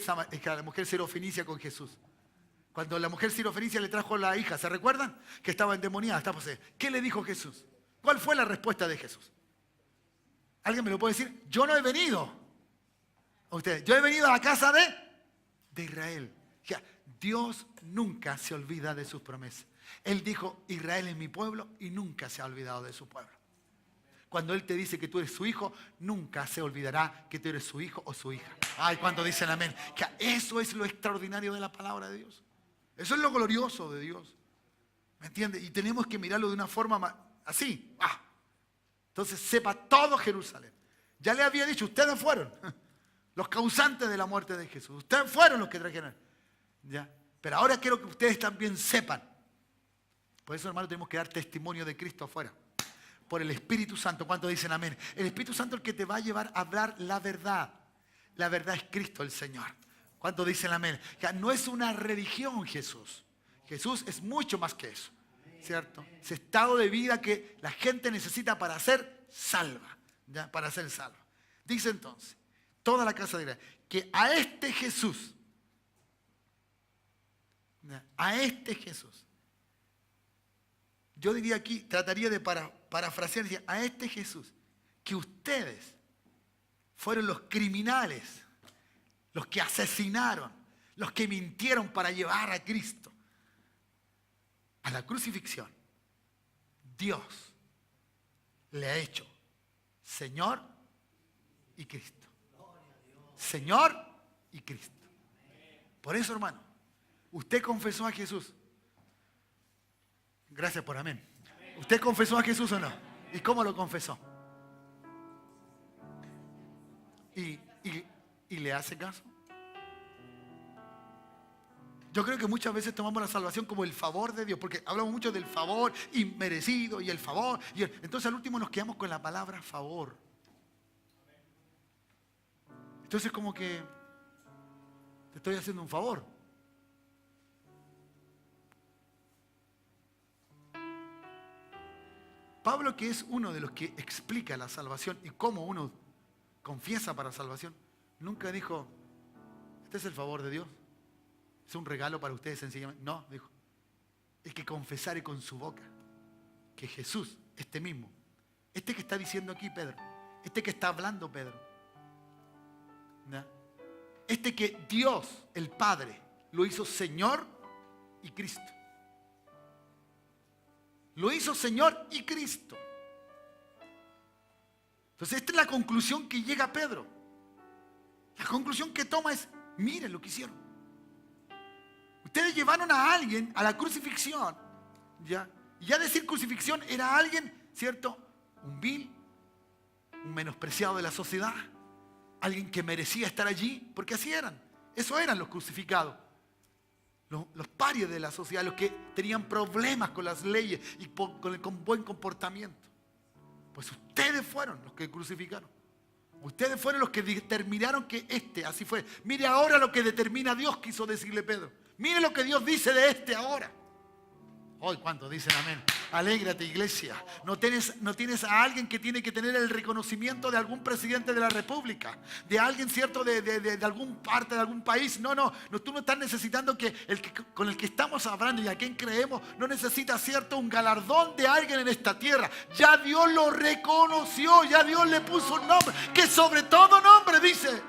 sirofenicia con Jesús? Cuando la mujer sirofenicia le trajo a la hija, ¿se recuerdan? Que estaba endemoniada. ¿Qué le dijo Jesús? ¿Cuál fue la respuesta de Jesús? ¿Alguien me lo puede decir? Yo no he venido. Yo he venido a la casa de Israel. Ya, Dios nunca se olvida de sus promesas. Él dijo: Israel es mi pueblo, y nunca se ha olvidado de su pueblo. Cuando Él te dice que tú eres su hijo, nunca se olvidará que tú eres su hijo o su hija. Ay, ¿cuánto dicen amén? Que eso es lo extraordinario de la palabra de Dios. Eso es lo glorioso de Dios. ¿Me entiendes? Y tenemos que mirarlo de una forma así. Entonces sepa todo Jerusalén. Ya le había dicho, ustedes fueron los causantes de la muerte de Jesús. Ustedes fueron los que trajeron. ¿Ya? Pero ahora quiero que ustedes también sepan. Por eso, hermano, tenemos que dar testimonio de Cristo afuera. Por el Espíritu Santo. ¿Cuántos dicen amén? El Espíritu Santo es el que te va a llevar a hablar la verdad. La verdad es Cristo el Señor. ¿Cuántos dicen amén? Ya no es una religión Jesús. Jesús es mucho más que eso. ¿Cierto? Ese estado de vida que la gente necesita para ser salva. ¿Ya? Para ser salva. Dice entonces, toda la casa de Israel, que a este Jesús, ¿ya? A este Jesús, yo diría aquí, trataría de parafrasear, decir, a este Jesús, que ustedes fueron los criminales, los que asesinaron, los que mintieron para llevar a Cristo a la crucifixión, Dios le ha hecho Señor y Cristo. Señor y Cristo. Por eso, hermano, usted confesó a Jesús. Gracias por amén. ¿Usted confesó a Jesús o no? ¿Y cómo lo confesó? ¿Y le hace caso? Yo creo que muchas veces tomamos la salvación como el favor de Dios, porque hablamos mucho del favor inmerecido y el favor. Entonces al último nos quedamos con la palabra favor. Entonces como que te estoy haciendo un favor. Pablo, que es uno de los que explica la salvación y cómo uno confiesa para salvación, nunca dijo, este es el favor de Dios. ¿Es un regalo para ustedes sencillamente? No, dijo. El que confesare con su boca que Jesús, este mismo, este que está diciendo aquí Pedro, este que está hablando Pedro, ¿no? Este que Dios, el Padre, lo hizo Señor y Cristo. Lo hizo Señor y Cristo. Entonces esta es la conclusión que llega Pedro. La conclusión que toma es, miren lo que hicieron. Ustedes llevaron a alguien a la crucifixión, ¿ya? Y ya decir crucifixión era alguien, ¿cierto? Un vil, un menospreciado de la sociedad, alguien que merecía estar allí, porque así eran. Eso eran los crucificados. Los parias de la sociedad, los que tenían problemas con las leyes y con buen comportamiento. Pues ustedes fueron los que crucificaron. Ustedes fueron los que determinaron que así fue. Mire ahora lo que determina Dios, quiso decirle Pedro. Mire lo que Dios dice de ahora. Hoy, ¿cuántos dicen amén? Alégrate, iglesia. No tienes a alguien que tiene que tener el reconocimiento de algún presidente de la república, de alguien, ¿cierto? De algún parte de algún país. No, tú no estás necesitando que con el que estamos hablando y a quien creemos, no necesita, ¿cierto? Un galardón de alguien en esta tierra. Ya Dios lo reconoció, ya Dios le puso un nombre, que sobre todo nombre, dice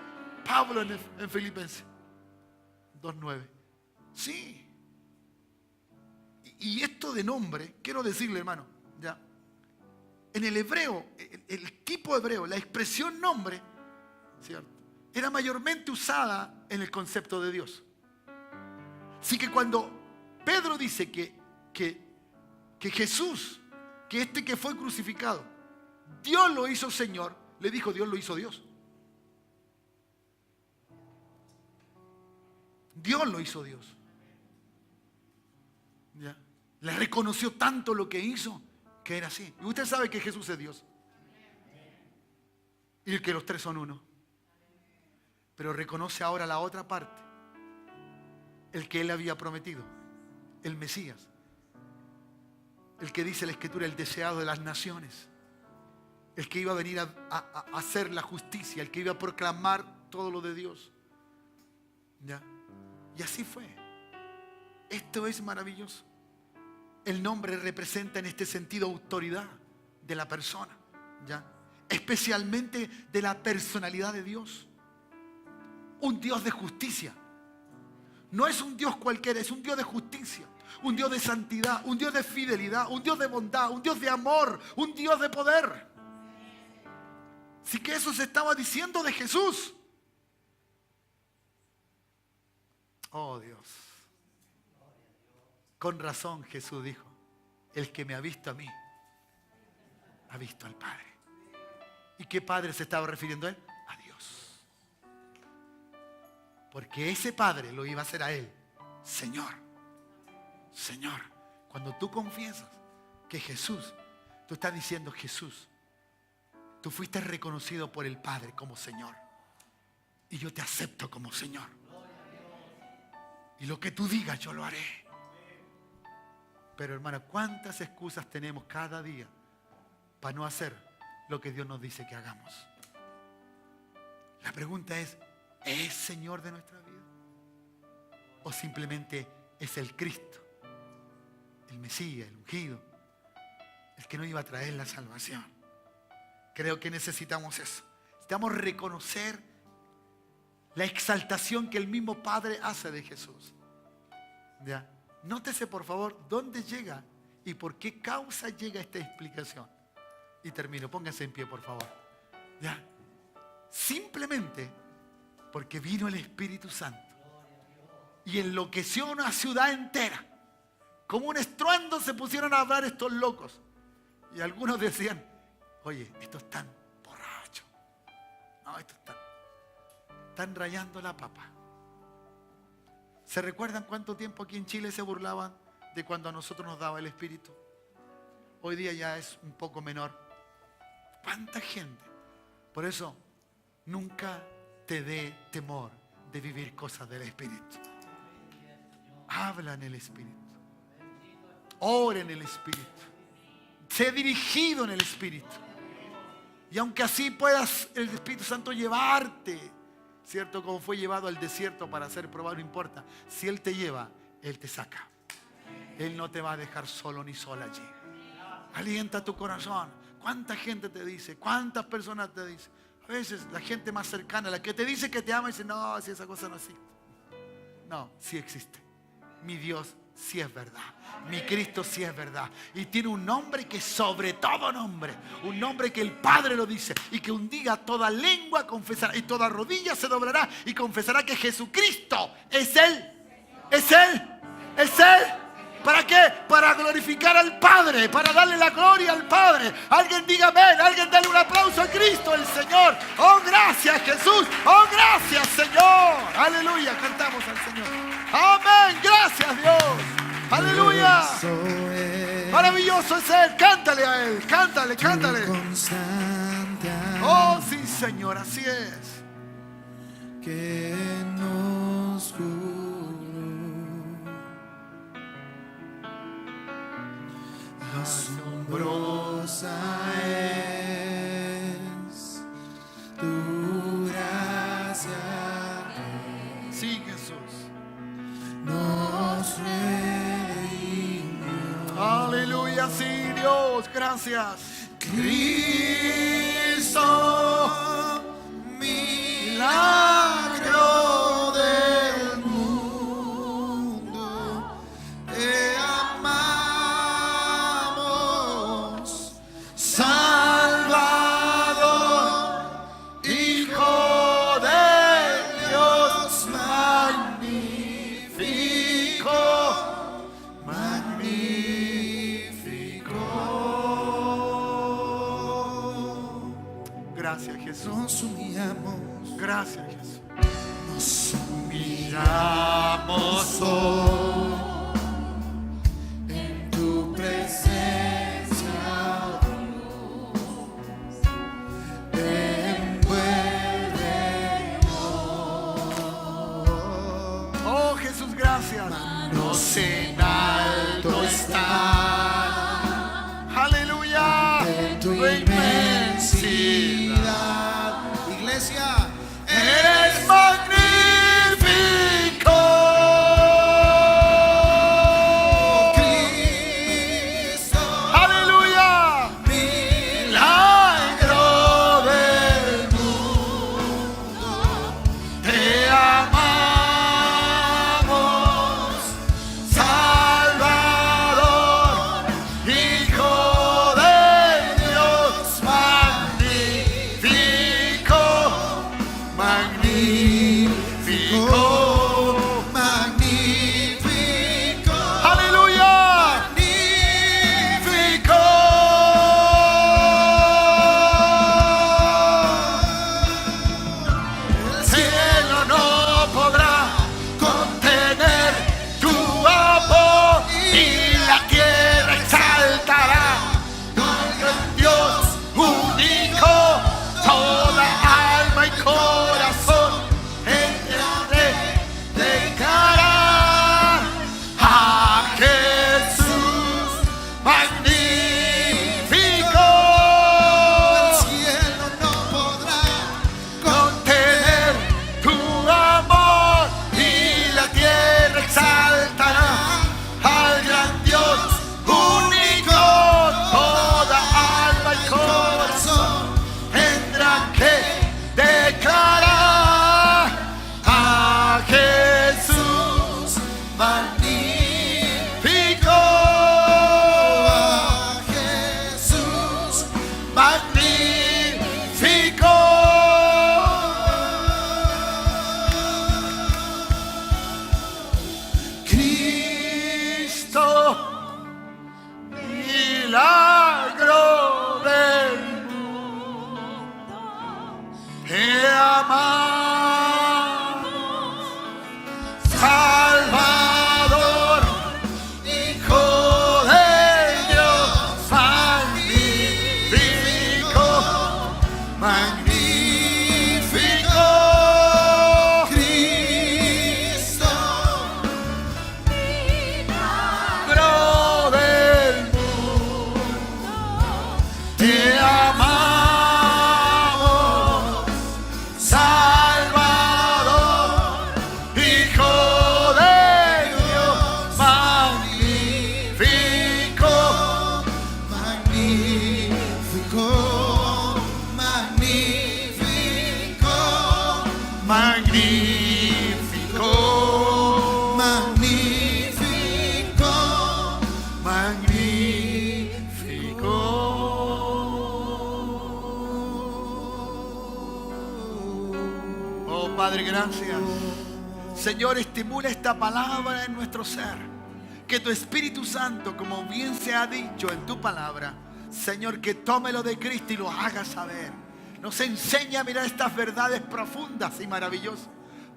Pablo en Filipenses 2:9. Sí. Y esto de nombre, quiero decirle, hermano, ya, en el hebreo, el tipo hebreo, la expresión nombre, ¿cierto?, era mayormente usada en el concepto de Dios. Así que cuando Pedro dice que Jesús, que este que fue crucificado, Dios lo hizo Señor, le dijo Dios lo hizo Dios. Dios lo hizo Dios. ¿Ya? Le reconoció tanto lo que hizo que era así. Y usted sabe que Jesús es Dios. Y que los tres son uno. Pero reconoce ahora la otra parte. El que él había prometido. El Mesías. El que dice la Escritura, el deseado de las naciones. El que iba a venir a hacer la justicia. El que iba a proclamar todo lo de Dios. ¿Ya? Y así fue. Esto es maravilloso. El nombre representa en este sentido autoridad de la persona, ¿ya? Especialmente de la personalidad de Dios. Un Dios de justicia. No es un Dios cualquiera, es un Dios de justicia, un Dios de santidad, un Dios de fidelidad, un Dios de bondad, un Dios de amor, un Dios de poder. Sí que eso se estaba diciendo de Jesús. Oh Dios. Con razón Jesús dijo, el que me ha visto a mí, ha visto al Padre. ¿Y qué Padre se estaba refiriendo a él? A Dios. Porque ese Padre lo iba a hacer a él. Señor, Señor. Cuando tú confiesas que Jesús, tú estás diciendo, Jesús, tú fuiste reconocido por el Padre como Señor. Y yo te acepto como Señor. Y lo que tú digas yo lo haré. Pero hermana, ¿cuántas excusas tenemos cada día para no hacer lo que Dios nos dice que hagamos? La pregunta es Señor de nuestra vida? ¿O simplemente es el Cristo, el Mesías, el ungido, el que nos iba a traer la salvación? Creo que necesitamos eso. Necesitamos reconocer la exaltación que el mismo Padre hace de Jesús. ¿Ya? Nótese por favor dónde llega y por qué causa llega esta explicación. Y termino, pónganse en pie por favor. ¿Ya? Simplemente porque vino el Espíritu Santo y enloqueció una ciudad entera. Como un estruendo se pusieron a hablar estos locos. Y algunos decían, oye, estos están borrachos. No, estos están rayando la papa. ¿Se recuerdan cuánto tiempo aquí en Chile se burlaban de cuando a nosotros nos daba el Espíritu? Hoy día ya es un poco menor. ¿Cuánta gente? Por eso, nunca te dé temor de vivir cosas del Espíritu. Habla en el Espíritu. Ora en el Espíritu. Sé dirigido en el Espíritu. Y aunque así puedas el Espíritu Santo llevarte, ¿cierto? Como fue llevado al desierto para ser probado, no importa. Si Él te lleva, Él te saca. Él no te va a dejar solo ni sola allí. Alienta tu corazón. ¿Cuánta gente te dice? ¿Cuántas personas te dicen? A veces la gente más cercana, la que te dice que te ama, dice, no, si esa cosa no existe. No, sí existe. Mi Dios sí es verdad. Mi Cristo sí es verdad. Y tiene un nombre que sobre todo nombre. Un nombre que el Padre lo dice. Y que un día toda lengua confesará. Y toda rodilla se doblará. Y confesará que Jesucristo es Él. Es Él. Es Él. ¿Para qué? Para glorificar al Padre. Para darle la gloria al Padre. Alguien diga amén. Alguien dale un aplauso a Cristo el Señor. Oh, gracias Jesús. Oh, gracias Señor. Aleluya. Cantamos al Señor. Amén. Gracias Dios. Aleluya. Maravilloso es Él. Cántale a Él. Cántale, cántale. Oh, sí, Señor. Así es. Que nos juró asombrosa es tu gracia. Sí, Jesús. Nos Aleluya, sí, Dios, gracias. Cristo, milagro del mundo, te amamos, Salvador, Hijo de Dios magnífico, magnífico. Gracias, Jesús. Nos humillamos. Gracias, Jesús. Nos humillamos hoy en tu presencia, envuélvenos. Oh, Jesús, gracias. Manos en alto está Aleluya. en tu Tu inmensidad. Iglesia, Eres magnífico. Cristo, Aleluya. milagro del mundo, Te amamos, Salvador, gracias. Señor, estimula esta palabra en nuestro ser. Que tu Espíritu Santo, como bien se ha dicho en tu palabra, Señor, que tome lo de Cristo y lo haga saber. Nos enseña a mirar estas verdades profundas y maravillosas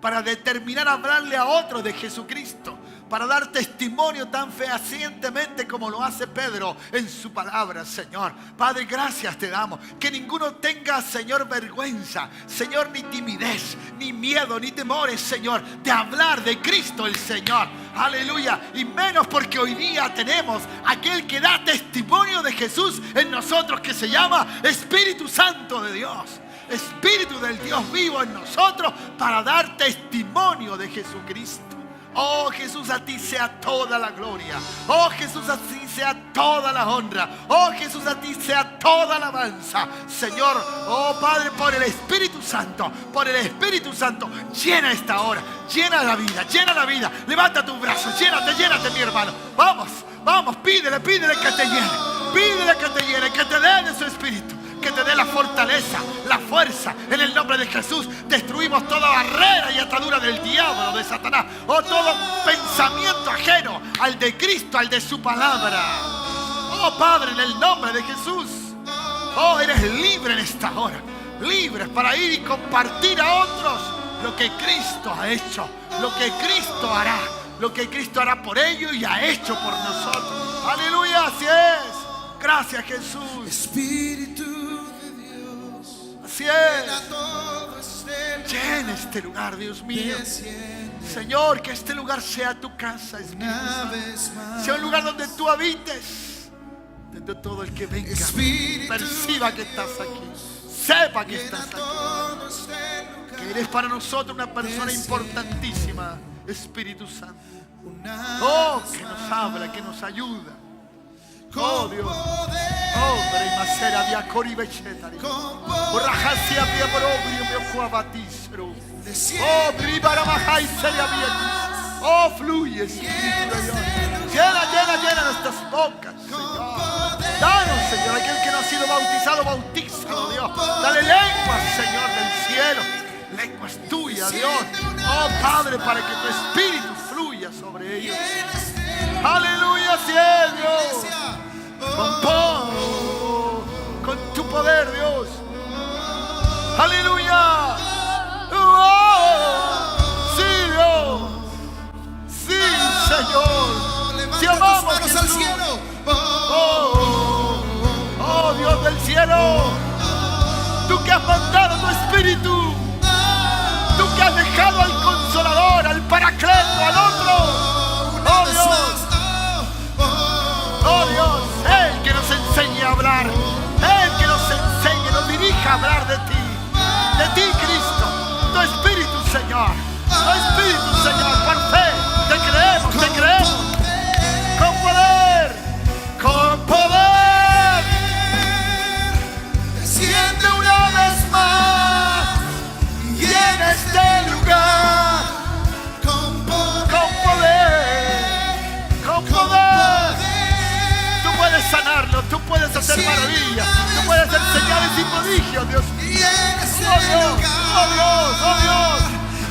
para determinar a hablarle a otros de Jesucristo, para dar testimonio tan fehacientemente como lo hace Pedro en su palabra, Señor. Padre, gracias te damos. Que ninguno tenga, Señor, vergüenza, Señor, ni timidez, ni miedo, ni temores, Señor, de hablar de Cristo el Señor. Aleluya. Y menos porque hoy día tenemos aquel que da testimonio de Jesús en nosotros, que se llama Espíritu Santo de Dios. Espíritu del Dios vivo en nosotros para dar testimonio de Jesucristo. Oh Jesús, a ti sea toda la gloria. Oh Jesús, a ti sea toda la honra. Oh Jesús, a ti sea toda alabanza. Señor, oh Padre, por el Espíritu Santo, por el Espíritu Santo, llena esta hora, llena la vida, llena la vida. Levanta tus brazos, llénate, llénate, mi hermano. Vamos, vamos, pídele, pídele que te llene. Pídele que te llene, que te dé de su Espíritu, que te dé la fortaleza, la fuerza. En el nombre de Jesús destruimos toda barrera y atadura del diablo, de Satanás, o todo pensamiento ajeno al de Cristo, al de su palabra. Oh Padre, en el nombre de Jesús, oh, eres libre en esta hora, libre para ir y compartir a otros lo que Cristo ha hecho, lo que Cristo hará, lo que Cristo hará por ellos y ha hecho por nosotros. Aleluya, así es. Gracias, Jesús. Espíritu de Dios, así llena es. todo este lugar. Llena este lugar, Dios mío. Desciende Señor, que este lugar sea tu casa, Espíritu una Santo. vez más. Sea un lugar donde tú habites, donde todo el que venga Espíritu perciba que de estás Dios, aquí, sepa que estás llena aquí, todo este lugar. que eres para nosotros una persona importantísima, Espíritu Santo. Una Oh, vez que nos más. habla, que nos ayuda. Con Oh Dios, poder, oh Bremacera Diacori Bechetari, con Borrajasia Via Borobrio Meocuabatisro, desciende. oh Bribaramajai Seria Via, oh fluye Espíritu de Dios, llena, llena, llena nuestras bocas, Señor. Danos, Señor, aquel que no ha sido bautizado, bautízalo, Dios. Dale lenguas, Señor, del cielo, lenguas tuyas, Dios. Oh Padre, para que tu Espíritu fluya sobre ellos. Aleluya, así es, Dios. Con tu poder, Dios. Aleluya. Oh, sí, Dios. Sí, Señor. Levanta Te tus amamos, manos al Jesús. cielo. Oh, Dios del cielo. Tú que has mandado tu Espíritu. Tú que has dejado al Consolador, al Paracleto, al otro. Oh, Dios. Oh Dios, Él que nos enseñe a hablar, Él que nos enseñe, nos dirija a hablar de ti, Cristo, tu Espíritu, Señor, tu Espíritu, Señor, por fe, te creemos, con poder, Desciende una vez más. y en este lugar, Con poder, con poder, tú puedes sanarlo, tú puedes hacer maravillas, tú puedes hacer señales y prodigios, Dios mío. y en ese Oh Dios, lugar. oh Dios, oh Dios.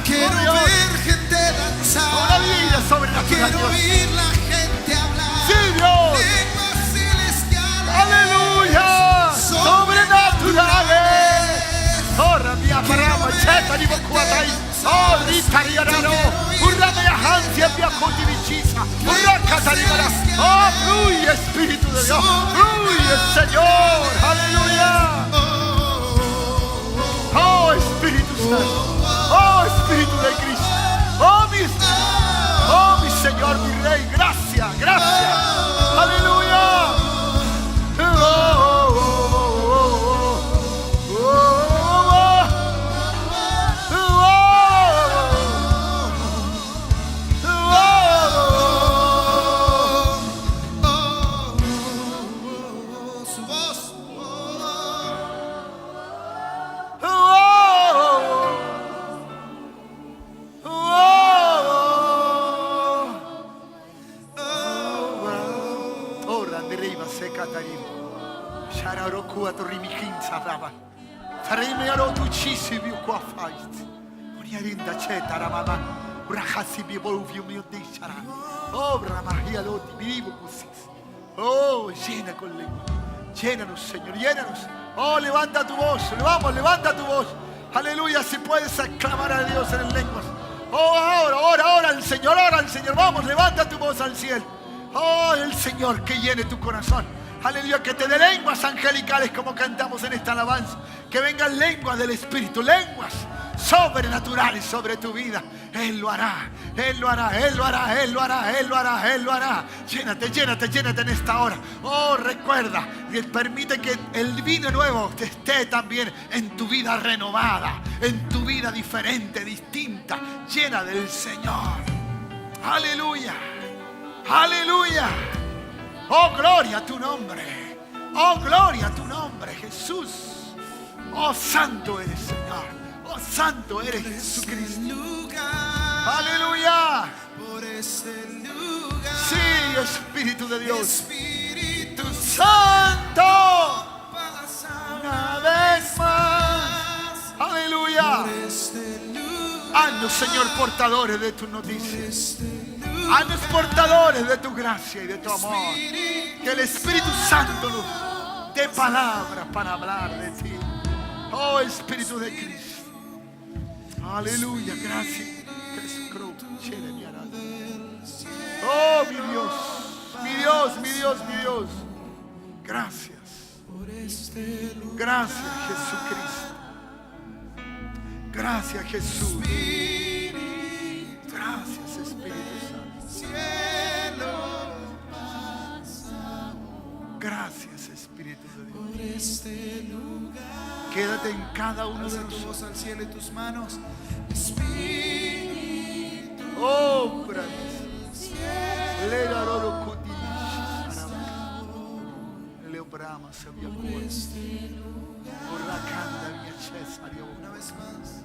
Quiero Oh Dios. ver gente Una danzar. vida sobrenatural, Quiero Dios. oír la gente hablar. Sí, Dios. Lenguas celestiales. Aleluya. Sobrenaturales. Oh, rabia parama, cheta ni bocuatai. Oh, ritariarano. Urrame ahancia via cotivichisa. Urraca taribara. Oh, fluye, Espíritu de Dios. Fluye, Señor. Aleluya. Oh, Espíritu Santo. Oh, Espíritu de Cristo. Oh, mi Señor, mi Rey. Gracias, gracias. Aleluya. Oh, oh, oh, oh, oh, Su voz. Riarinda chetara mamá. Brahasi mi volvió mi odishara. Oh, Ramahia Loti, vivo cusis. Oh, llena con lengua. Llénanos, Señor, llénanos. Oh, levanta tu voz. Vamos, levanta tu voz. Aleluya, si puedes aclamar a Dios en lenguas. Oh, ora al Señor, ora al Señor. Vamos, levanta tu voz al cielo. Oh, el Señor que llene tu corazón. Aleluya, que te dé lenguas angelicales como cantamos en esta alabanza. Que vengan lenguas del Espíritu, lenguas sobrenaturales sobre tu vida. Él lo hará, Él lo hará, Él lo hará, Él lo hará, Él lo hará, Él lo hará. Llénate, llénate, llénate en esta hora. Oh, recuerda, y permite que el vino nuevo esté también en tu vida renovada, en tu vida diferente, distinta, llena del Señor. Aleluya, aleluya. Oh, gloria a tu nombre. Oh, gloria a tu nombre, Jesús. Oh, santo eres, Señor. Oh, santo eres, Jesucristo. Aleluya. Por este lugar. Sí, Espíritu de Dios. Espíritu Santo. pasa Una vez más. Aleluya. por este lugar. Haznos, Señor, portadores de tus noticias. Este lugar. Haznos portadores de tu gracia y de tu amor. Que el Espíritu Santo nos dé palabras para hablar de ti. Oh, Espíritu de Cristo. Aleluya, gracias. Oh, mi Dios, mi Dios, mi Dios, mi Dios. Gracias. Gracias, Jesucristo. Gracias, Jesús. Gracias, Espíritu Santo. Gracias, Espíritu de Dios. Quédate en cada uno de Alza tu voz nosotros. al cielo y tus manos. Oh, gracias. Le darò codi. Le obrama se via cuore. Ora canta via Cesario. Una vez más.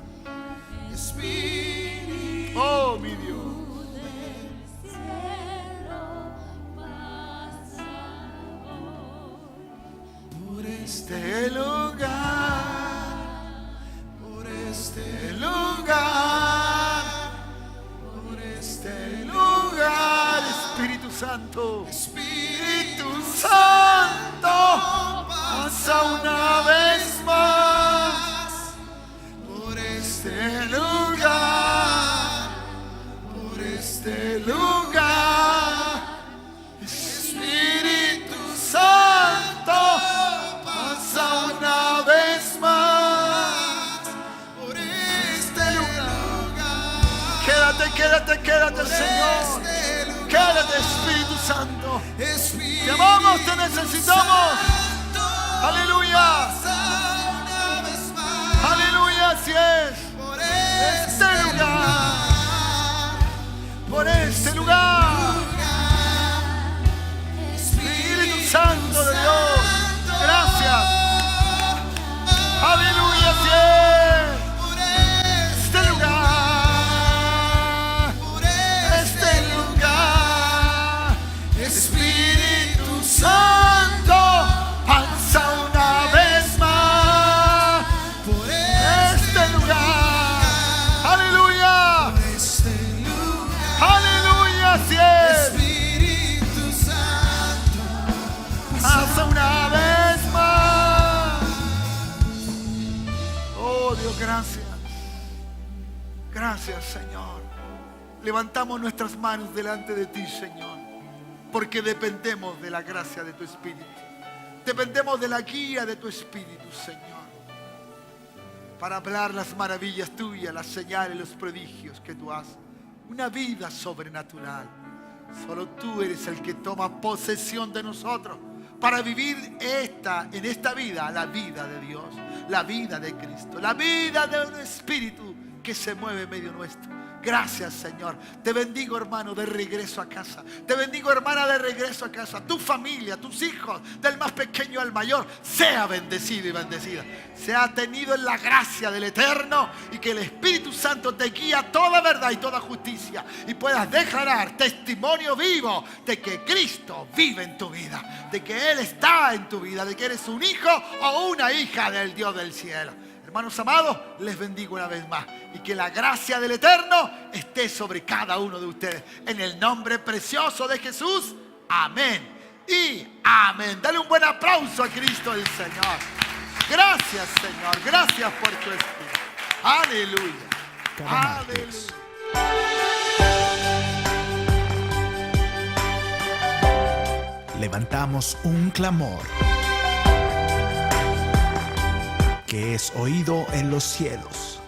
Espíritu. Oh, mi Dios. Por Este lugar, por este lugar, este lugar, Espíritu Santo, Espíritu Santo, pasa una vez más por este este lugar, por este lugar, Espíritu Santo, pasa una vez más por este lugar. Quédate, quédate, quédate, Señor. Este lugar. Quédate, Espíritu Santo. Espíritu Te amamos, te necesitamos. Santo, Aleluya. pasa una vez más Aleluya, así es. por Este lugar, por este lugar. Espíritu Santo de Dios. Gracias. Aleluya, así es. por Este lugar, por este lugar, Espíritu Santo, pasa una vez más por este lugar. Aleluya, este lugar. aleluya, así es. Espíritu Santo, Pasa una vez más. Oh, Dios, gracias. Gracias, Señor. Levantamos nuestras manos delante de ti, Señor, porque dependemos de la gracia de tu Espíritu. Dependemos de la guía de tu Espíritu, Señor, para hablar las maravillas tuyas, las señales, los prodigios que tú haces. Una vida sobrenatural. Solo tú eres el que toma posesión de nosotros para vivir en esta vida, la vida de Dios, la vida de Cristo, la vida de un Espíritu que se mueve en medio nuestro. Gracias, Señor. Te bendigo, hermano, de regreso a casa. Te bendigo, hermana, de regreso a casa. Tu familia, tus hijos, del más pequeño al mayor, sea bendecido y bendecida. Sea tenido en la gracia del Eterno y que el Espíritu Santo te guíe a toda verdad y toda justicia y puedas declarar testimonio vivo de que Cristo vive en tu vida, de que Él está en tu vida, de que eres un hijo o una hija del Dios del cielo. Hermanos amados, les bendigo una vez más. Y que la gracia del Eterno esté sobre cada uno de ustedes. En el nombre precioso de Jesús. Amén. Y amén. Dale un buen aplauso a Cristo el Señor. Gracias, Señor. Gracias por tu espíritu. Aleluya. Cada martes. Levantamos un clamor que es oído en los cielos.